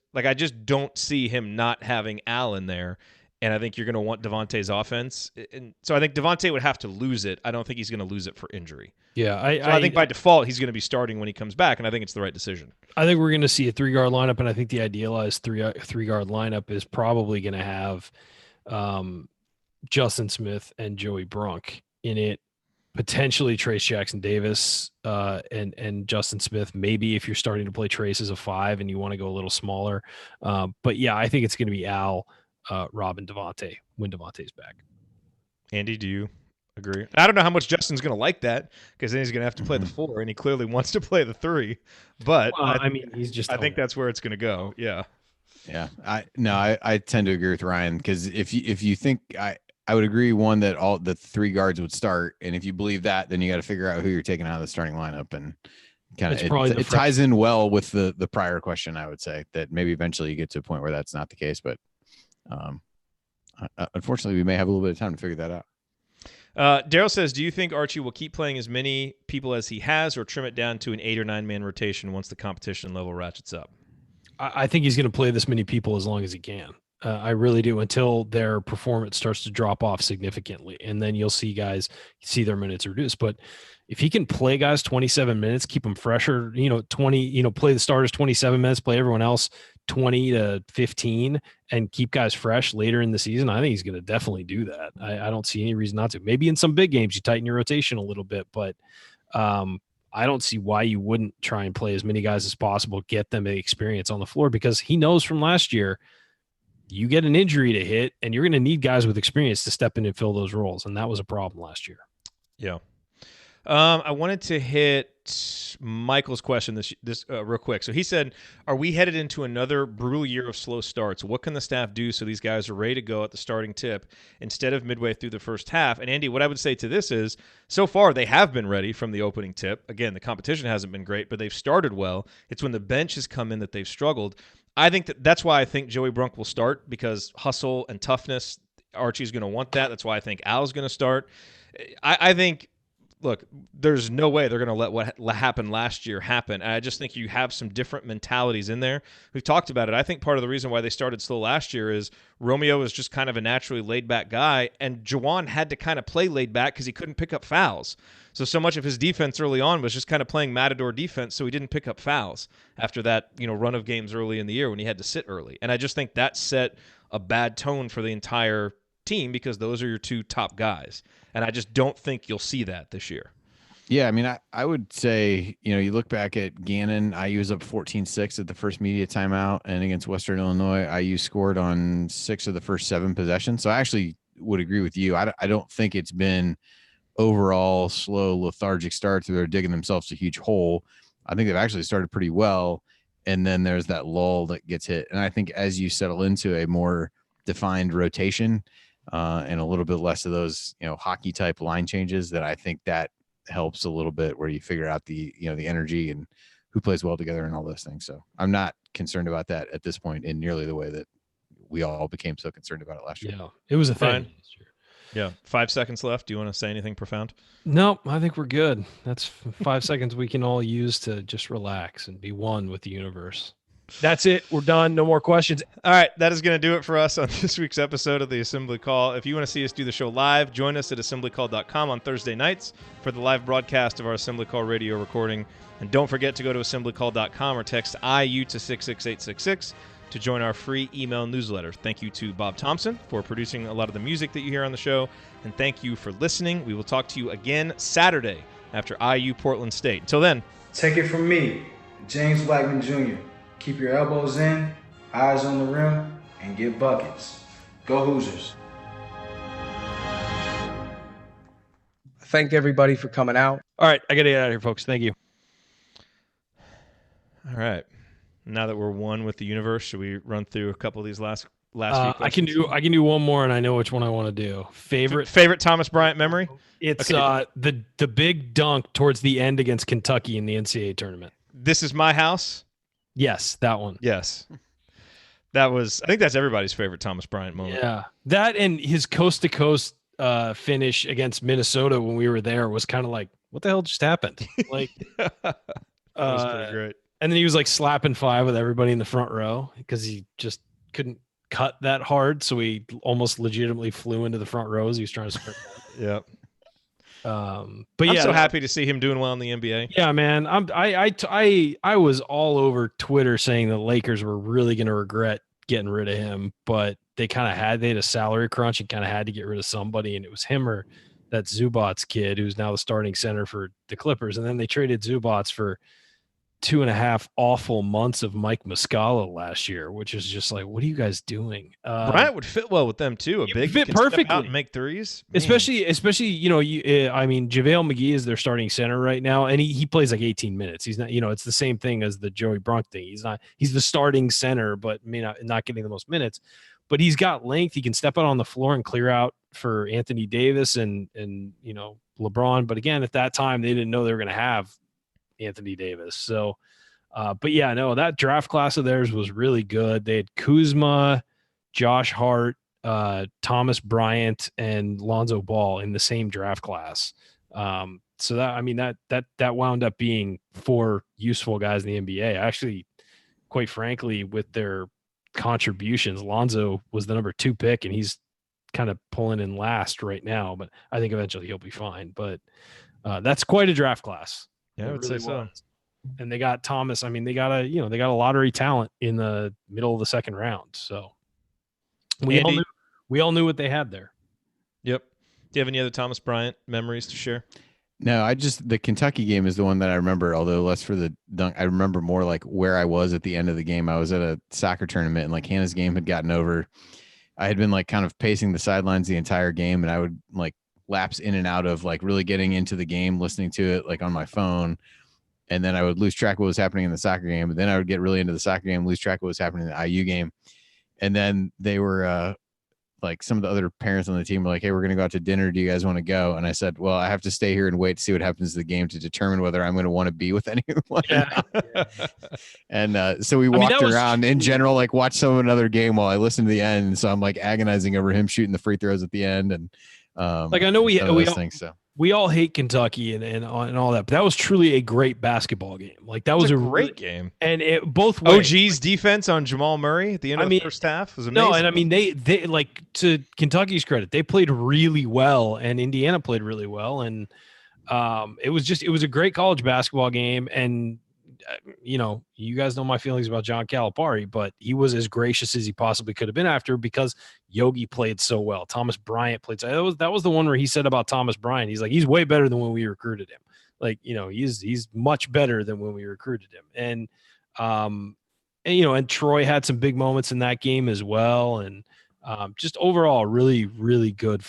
don't see him not having Al in there. and I think you're going to want Devonte's offense. And so I think Devonte would have to lose it. I don't think he's going to lose it for injury. Yeah, I think by default he's going to be starting when he comes back, and I think it's the right decision. I think we're going to see a 3-guard lineup, and I think the idealized three-guard lineup is probably going to have Justin Smith and Joey Brunk in it, potentially Trace Jackson Davis and Justin Smith. Maybe if you're starting to play Trace as a 5 and you want to go a little smaller. But yeah, I think it's going to be Al, Rob, and Devonte when Devonte's back. Andy, do you agree? I don't know how much Justin's going to like that, because then he's going to have to play the 4, and he clearly wants to play the 3. But I mean, he's just. I think that's where it's going to go. Yeah. Yeah. I tend to agree with Ryan, because if you think I would agree, one, that all the 3 guards would start, and if you believe that, then you got to figure out who you're taking out of the starting lineup, and kind of it ties in well with the prior question. I would say that maybe eventually you get to a point where that's not the case, but unfortunately we may have a little bit of time to figure that out. Daryl says, do you think Archie will keep playing as many people as he has, or trim it down to an 8 or 9 man rotation once the competition level ratchets up? I think he's going to play this many people as long as he can. I really do, until their performance starts to drop off significantly. And then you'll see guys see their minutes reduced. But if he can play guys 27 minutes, keep them fresher, 20, play the starters 27 minutes, play everyone else 20 to 15, and keep guys fresh later in the season, I think he's going to definitely do that. I don't see any reason not to. Maybe in some big games you tighten your rotation a little bit, but I don't see why you wouldn't try and play as many guys as possible, get them experience on the floor, because he knows from last year, you get an injury to hit, and you're going to need guys with experience to step in and fill those roles. And that was a problem last year. Yeah. I wanted to hit Michael's question this real quick. So he said, are we headed into another brutal year of slow starts? What can the staff do so these guys are ready to go at the starting tip instead of midway through the first half? And Andy, what I would say to this is, so far they have been ready from the opening tip. Again, the competition hasn't been great, but they've started well. It's when the bench has come in that they've struggled. I think that's why I think Joey Brunk will start, because hustle and toughness, Archie's going to want that. That's why I think Al's going to start. I think, look, there's no way they're going to let what happened last year happen. I just think you have some different mentalities in there. We've talked about it. I think part of the reason why they started slow last year is Romeo is just kind of a naturally laid-back guy, and Juwan had to kind of play laid-back because he couldn't pick up fouls. So much of his defense early on was just kind of playing matador defense, so he didn't pick up fouls after that run of games early in the year when he had to sit early. And I just think that set a bad tone for the entire team, because those are your 2 top guys. And I just don't think you'll see that this year. Yeah, I mean, I would say, you look back at Gannon, IU was up 14-6 at the first media timeout, and against Western Illinois, IU scored on 6 of the first 7 possessions. So I actually would agree with you. I don't think it's been overall slow, lethargic starts where they're digging themselves a huge hole. I think they've actually started pretty well, and then there's that lull that gets hit. And I think as you settle into a more defined rotation and a little bit less of those, hockey type line changes, that I think that helps a little bit, where you figure out the energy and who plays well together and all those things. So I'm not concerned about that at this point in nearly the way that we all became so concerned about it last year. Yeah, it was a thing. Yeah. 5 seconds left. Do you want to say anything profound? Nope, I think we're good. That's 5 seconds we can all use to just relax and be one with the universe. That's it. We're done. No more questions. All right. That is going to do it for us on this week's episode of the Assembly Call. If you want to see us do the show live, join us at assemblycall.com on Thursday nights for the live broadcast of our Assembly Call radio recording. And don't forget to go to assemblycall.com or text IU to 66866 to join our free email newsletter. Thank you to Bob Thompson for producing a lot of the music that you hear on the show. And thank you for listening. We will talk to you again Saturday after IU Portland State. Until then. Take it from me, James Blackman Jr. Keep your elbows in, eyes on the rim, and get buckets. Go Hoosiers. Thank everybody for coming out. All right, I got to get out of here, folks. Thank you. All right. Now that we're one with the universe, should we run through a couple of these last few questions? I can do one more, and I know which one I want to do. Favorite Thomas Bryant memory? It's the big dunk towards the end against Kentucky in the NCAA tournament. This is my house. Yes, that one. Yes. I think that's everybody's favorite Thomas Bryant moment. Yeah. That and his coast to coast finish against Minnesota when we were there was kind of like, what the hell just happened? Like, that was pretty great. And then he was like slapping 5 with everybody in the front row because he just couldn't cut that hard, so he almost legitimately flew into the front rows. He was trying to sprint. Yeah. But I'm yeah, so happy to see him doing well in the NBA. Yeah, man. I was all over Twitter saying the Lakers were really going to regret getting rid of him, but they had a salary crunch and kind of had to get rid of somebody, and it was him or that Zubats kid who's now the starting center for the Clippers. And then they traded Zubats for 2.5 awful months of Mike Muscala last year, which is just like, what are you guys doing? Bryant would fit well with them too. Fit perfectly, step out and make threes. Man. Especially JaVale McGee is their starting center right now, and he plays like 18 minutes. He's not, it's the same thing as the Joey Brunk thing. He's the starting center, but not getting the most minutes. But he's got length. He can step out on the floor and clear out for Anthony Davis and LeBron. But again, at that time, they didn't know they were going to have Anthony Davis. So, but yeah, no, that draft class of theirs was really good. They had Kuzma, Josh Hart, Thomas Bryant, and Lonzo Ball in the same draft class. So that wound up being 4 useful guys in the NBA. Actually, quite frankly, with their contributions, Lonzo was the number 2 pick, and he's kind of pulling in last right now, but I think eventually he'll be fine. But that's quite a draft class. Yeah, I would say so. And they got Thomas. I mean, they got a lottery talent in the middle of the second round. So we all knew what they had there. Yep. Do you have any other Thomas Bryant memories to share? No, the Kentucky game is the one that I remember, although less for the dunk. I remember more like where I was at the end of the game. I was at a soccer tournament, and like Hannah's game had gotten over. I had been like kind of pacing the sidelines the entire game, and I would like lapse in and out of like really getting into the game, listening to it like on my phone. And then I would lose track of what was happening in the soccer game. And then I would get really into the soccer game, lose track of what was happening in the IU game. And then they were like some of the other parents on the team were like, hey, we're going to go out to dinner. Do you guys want to go? And I said, well, I have to stay here and wait to see what happens to the game to determine whether I'm going to want to be with anyone. Yeah. And so we walked around in general, like watched some of another game while I listened to the end. And so I'm like agonizing over him shooting the free throws at the end. And like, I know we all hate Kentucky and all that, but that was truly a great basketball game. Like that was a great game, and it both ways. OG's defense on Jamal Murray at the end of the first half was amazing. No, and I mean they like, to Kentucky's credit, they played really well, and Indiana played really well, and it was a great college basketball game. And you guys know my feelings about John Calipari, but he was as gracious as he possibly could have been after, because Yogi played so well. Thomas Bryant played so. That was the one where he said about Thomas Bryant, he's like, he's way better than when we recruited him. Like, he's much better than when we recruited him. And Troy had some big moments in that game as well. And just overall, really, really good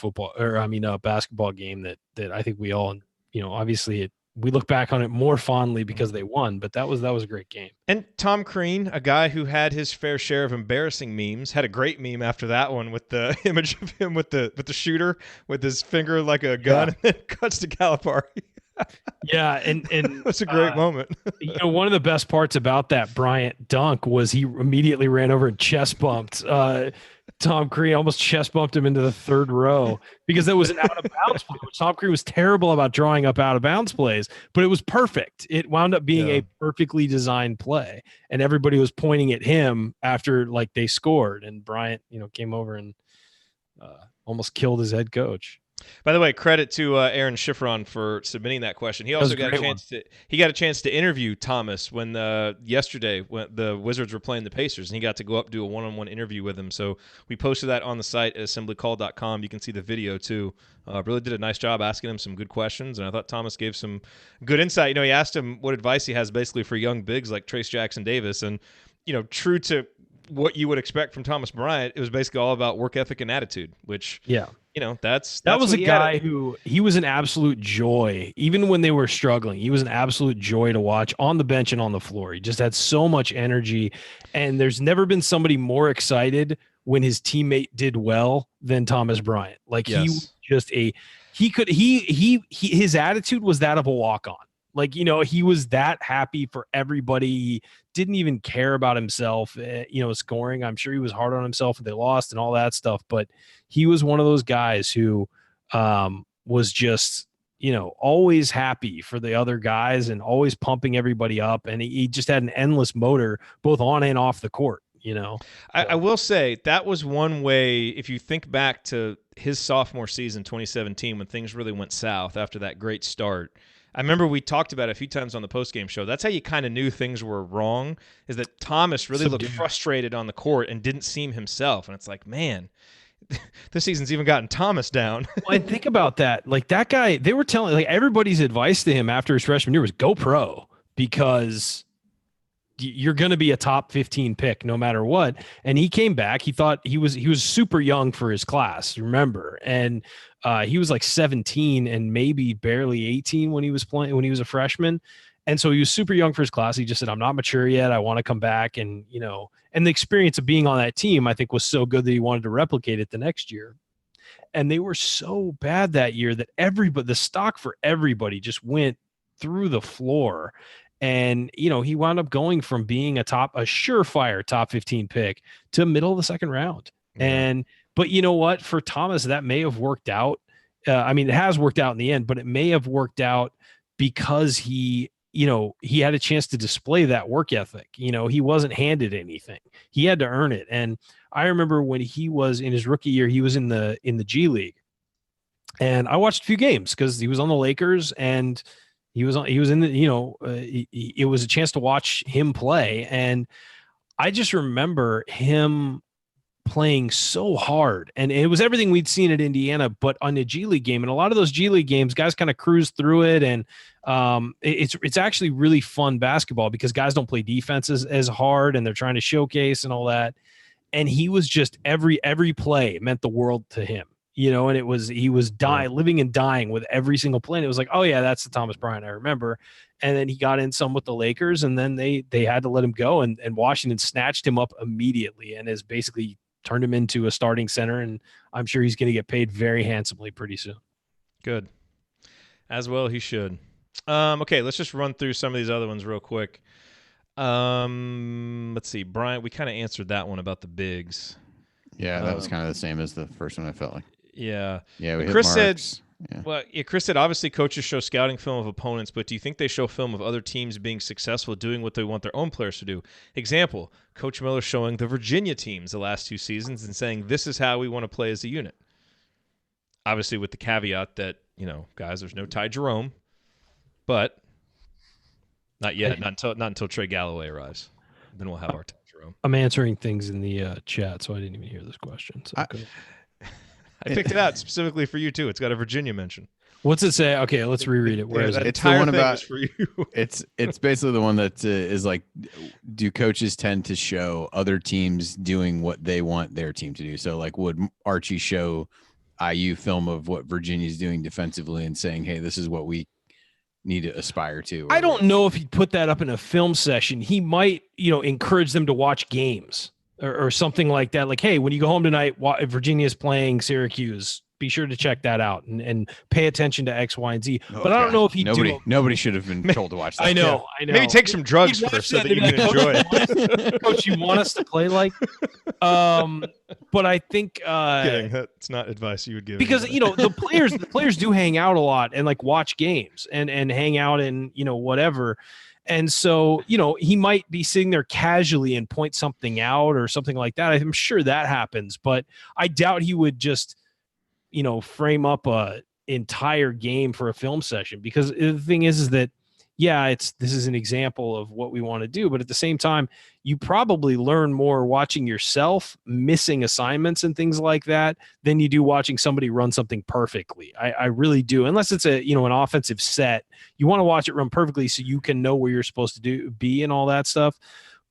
basketball game that I think we all, obviously we look back on it more fondly because they won, but that was a great game. And Tom Crean, a guy who had his fair share of embarrassing memes, had a great meme after that one with the image of him with the shooter with his finger like a gun, and then cuts to Calipari. Yeah, and it's a great moment. One of the best parts about that Bryant dunk was he immediately ran over and chest bumped Tom Crean, almost chest bumped him into the third row, because that was an out of bounds play, which Tom Crean was terrible about drawing up out of bounds plays, but it was perfect. It wound up being a perfectly designed play, and everybody was pointing at him after like they scored, and Bryant, came over and almost killed his head coach. By the way, credit to Aaron Schifron for submitting that question. He also got a chance to interview Thomas when yesterday when the Wizards were playing the Pacers, and he got to go up do a one-on-one interview with him. So we posted that on the site at assemblycall.com. You can see the video too. Really did a nice job asking him some good questions, and I thought Thomas gave some good insight. He asked him what advice he has basically for young bigs like Trace Jackson Davis, and true to what you would expect from Thomas Bryant, it was basically all about work ethic and attitude, which that was a guy who he was an absolute joy. Even when they were struggling, he was an absolute joy to watch on the bench and on the floor. He just had so much energy, and there's never been somebody more excited when his teammate did well than Thomas Bryant. Like he was just his attitude was that of a walk-on. Like, he was that happy for everybody. He didn't even care about himself, scoring. I'm sure he was hard on himself if they lost and all that stuff, but he was one of those guys who was just, always happy for the other guys and always pumping everybody up. And he just had an endless motor both on and off the court. you know. I will say that was one way, if you think back to his sophomore season, 2017, when things really went south after that great start. I remember we talked about it a few times on the postgame show. That's how you kind of knew things were wrong, is that Thomas really looked frustrated on the court and didn't seem himself. And it's like, man, this season's even gotten Thomas down. Well, and think about that. Like that guy, they were telling, like, everybody's advice to him after his freshman year was go pro, because you're going to be a top 15 pick no matter what. And he came back. He thought he was super young for his class, remember? And he was like 17 and maybe barely 18 when he was playing, when he was a freshman. And so he was super young for his class. He just said, I'm not mature yet. I want to come back. And, you know, and the experience of being on that team, I think, was so good that he wanted to replicate it the next year. And they were so bad that year that the stock for everybody just went through the floor. And, you know, he wound up going from being a surefire top 15 pick to middle of the second round. Yeah. But you know what, for Thomas, that may have worked out. I mean, it has worked out in the end, but it may have worked out because he had a chance to display that work ethic. You know, he wasn't handed anything. He had to earn it. And I remember when he was in his rookie year, he was in the G League. And I watched a few games because he was on the Lakers, and he was in the, you know, it was a chance to watch him play. And I just remember him playing so hard, and it was everything we'd seen at Indiana, but on a G League game. And a lot of those G League games, guys kind of cruise through it. And it's actually really fun basketball because guys don't play defense as hard, and they're trying to showcase and all that. And he was just every play meant the world to him. You know, and he was living and dying with every single play. And it was like, oh yeah, that's the Thomas Bryant I remember. And then he got in some with the Lakers, and then they had to let him go, and Washington snatched him up immediately and has basically turned him into a starting center. And I'm sure he's going to get paid very handsomely pretty soon. Good. As well he should. Okay, let's just run through some of these other ones real quick. Let's see. Bryant, we kind of answered that one about the bigs. Yeah, that was kind of the same as the first one, I felt like. Yeah. Yeah, Chris said, Chris said, obviously coaches show scouting film of opponents, but do you think they show film of other teams being successful doing what they want their own players to do? Example, Coach Miller showing the Virginia teams the last 2 seasons and saying, this is how we want to play as a unit. Obviously with the caveat that, you know, guys, there's no Ty Jerome, but not yet, not until Trey Galloway arrives. Then we'll have our Ty Jerome. I'm answering things in the chat, so I didn't even hear this question. So I picked it out specifically for you too. It's got a Virginia mention. What's it say? Okay, let's reread it. Where is it? It's the one about for you. It's basically the one that is like, do coaches tend to show other teams doing what they want their team to do? So like, would Archie show IU film of what Virginia's doing defensively and saying, hey, this is what we need to aspire to? I don't know if he'd put that up in a film session. He might, you know, encourage them to watch games or something like that. Like, hey, when you go home tonight, Virginia's playing Syracuse, be sure to check that out and pay attention to X, Y, and Z. But I don't know if nobody should have been told to watch that. I know. Maybe take some drugs first so that you can enjoy it. Coach, you want us to play like? But I think kidding. That's not advice you would give. Because you know the players do hang out a lot and like watch games and hang out and, you know, whatever. And so, you know, he might be sitting there casually and point something out or something like that. I'm sure that happens, but I doubt he would just, you know, frame up a entire game for a film session. Because the thing is that, yeah, this is an example of what we want to do, but at the same time, you probably learn more watching yourself missing assignments and things like that than you do watching somebody run something perfectly. I really do. Unless it's an offensive set, you want to watch it run perfectly so you can know where you're supposed to be and all that stuff.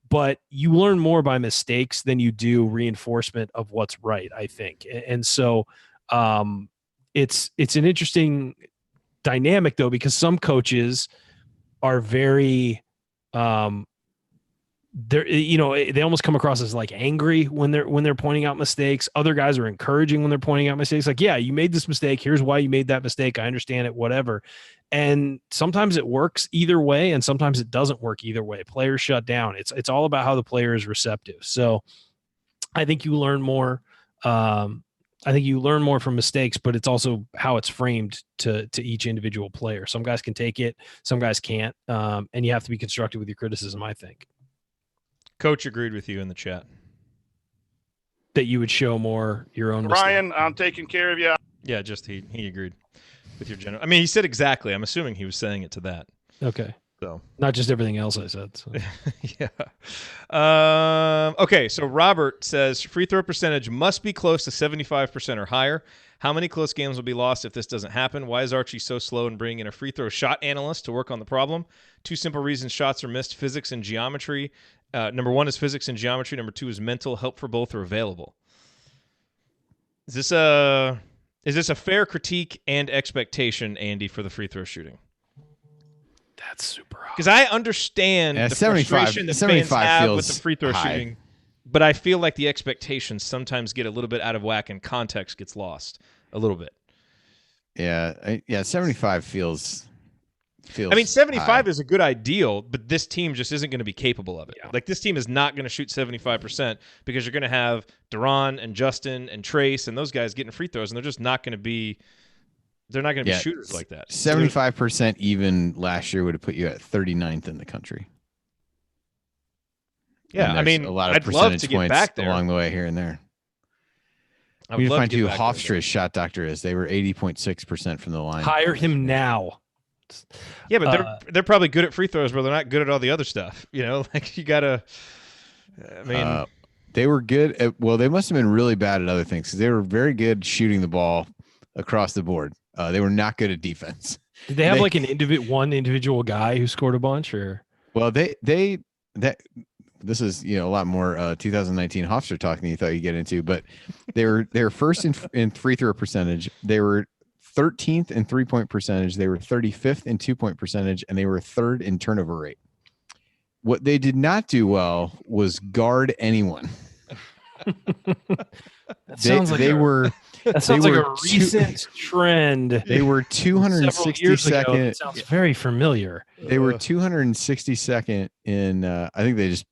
But you learn more by mistakes than you do reinforcement of what's right, I think. And so it's an interesting dynamic though, because some coaches are very they almost come across as like angry when they're pointing out mistakes. Other guys are encouraging when they're pointing out mistakes. Like, yeah, you made this mistake. Here's why you made that mistake. I understand it, whatever. And sometimes it works either way, and sometimes it doesn't work either way. Players shut down. It's all about how the player is receptive. So I think you learn more. I think you learn more from mistakes, but it's also how it's framed to each individual player. Some guys can take it, some guys can't, and you have to be constructive with your criticism, I think. Coach agreed with you in the chat. that you would show more your own mistake? Ryan, I'm taking care of you. Yeah, just he agreed with your general. I mean, he said exactly. I'm assuming he was saying it to that. Okay. So not just everything else I said. So. Yeah. Okay, so Robert says free throw percentage must be close to 75% or higher. How many close games will be lost if this doesn't happen? Why is Archie so slow in bringing in a free throw shot analyst to work on the problem? 2 simple reasons shots are missed: physics and geometry. Number 1 is physics and geometry. Number 2 is mental. Help for both are available. Is this a fair critique and expectation, Andy, for the free throw shooting? That's super high. Because I understand the frustration that fans have with the free throw shooting, but I feel like the expectations sometimes get a little bit out of whack and context gets lost a little bit. Yeah, 75 feels. I mean, 75 high. is a good ideal, but this team just isn't going to be capable of it. Yeah. Like, this team is not going to shoot 75% because you're going to have Duran and Justin and Trace and those guys getting free throws, and they're just not going to be. They're not going to be shooters like that. 75% even last year would have put you at 39th in the country. Yeah, I mean, a lot of I'd love to get back there along the way here and there. I We need would to love find to get who back Hofstra's shot doctor is. They were 80.6% from the line. Hire him now. Yeah, but they're probably good at free throws, but they're not good at all the other stuff. You know, like you gotta. I mean, they were good at. Well, they must have been really bad at other things because they were very good shooting the ball across the board. They were not good at defense. Did they have like one individual guy who scored a bunch, or? Well, this is a lot more 2019 Hofstra talk than you thought you'd get into, but they were first in free throw percentage. They were 13th in 3-point percentage. They were 35th in 2-point percentage, and they were 3rd in turnover rate. What they did not do well was guard anyone. That sounds like a recent trend. They were 262nd. It sounds very familiar. They were 262nd in. I think they just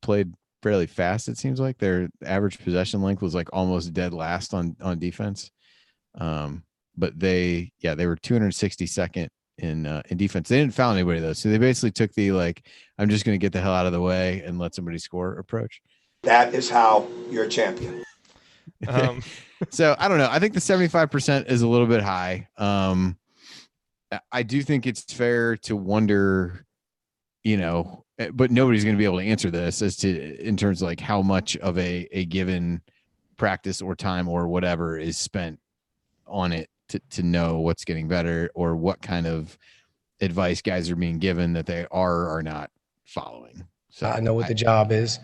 played fairly fast. It seems like their average possession length was like almost dead last on defense. But they were 262nd in defense. They didn't foul anybody though, so they basically took the I'm just going to get the hell out of the way and let somebody score approach. That is how you're a champion. So I don't know. I think the 75% is a little bit high. I do think it's fair to wonder, but nobody's going to be able to answer this in terms of how much of a given practice or time or whatever is spent on it to know what's getting better or what kind of advice guys are being given that they are or not following. So I know what the job is.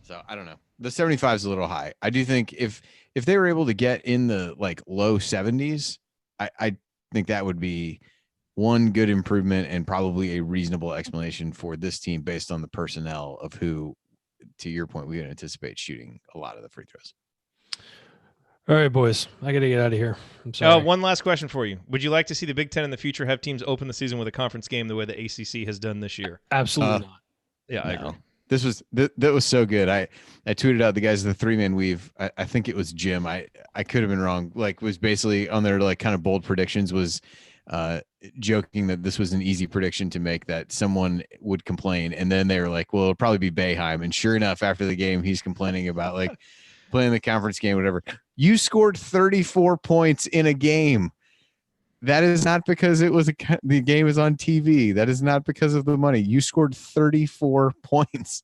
So I don't know. The 75 is a little high. I do think if they were able to get in the low 70s, I think that would be one good improvement and probably a reasonable explanation for this team based on the personnel of who, to your point, we would anticipate shooting a lot of the free throws. All right, boys, I got to get out of here. I'm sorry. One last question for you. Would you like to see the Big Ten in the future have teams open the season with a conference game the way the ACC has done this year? Absolutely not. Yeah, I agree. That was so good. I tweeted out the guys of the 3-man weave. I think it was Jim. I could have been wrong. Was basically on their kind of bold predictions was joking that this was an easy prediction to make, that someone would complain, and then they were like, well, it'll probably be Boeheim. And sure enough, after the game, he's complaining about playing the conference game, whatever. You scored 34 points in a game. That is not because the game is on TV. That is not because of the money. You scored 34 points.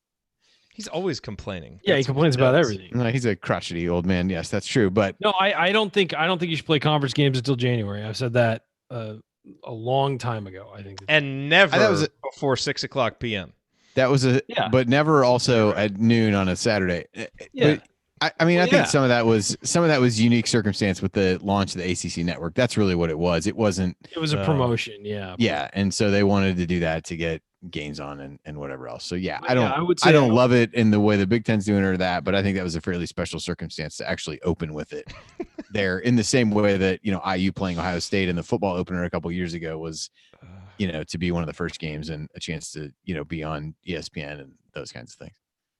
He's always complaining. Yeah, he complains about everything. No, he's a crotchety old man. Yes, that's true. But no, I don't think you should play conference games until January. I've said that a long time ago. I think, and never before 6:00 p.m. That was but never also at noon on a Saturday. Yeah. But I think some of that was unique circumstance with the launch of the ACC network. That's really what it was. It wasn't. It was a promotion. Yeah. Yeah, and so they wanted to do that to get gains on and whatever else. So I don't love it in the way the Big Ten's doing or that, but I think that was a fairly special circumstance to actually open with it. There, in the same way that IU playing Ohio State in the football opener a couple years ago was, to be one of the first games and a chance to be on ESPN and those kinds of things.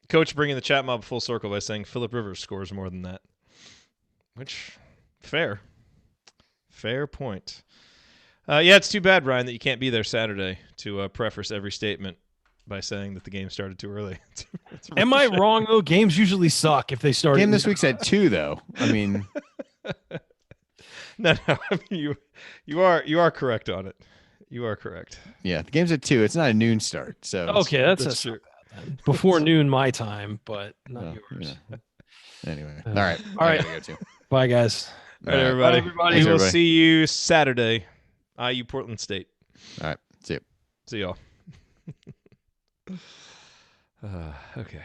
Coach bringing the chat mob full circle by saying Phillip Rivers scores more than that, which fair point. It's too bad, Ryan, that you can't be there Saturday to preface every statement by saying that the game started too early. Am I wrong though? Games usually suck if they start. Game this week's at 2 though. I mean, no. I mean, you are correct on it. You are correct. Yeah, the game's at 2. It's not a noon start. So okay, that's true. Before noon my time, but not yours. Yeah. Anyway, all right. Go too. Bye, guys. All right, everybody. Bye, everybody. We will see you Saturday. IU Portland State. All right. See you. See y'all. Okay.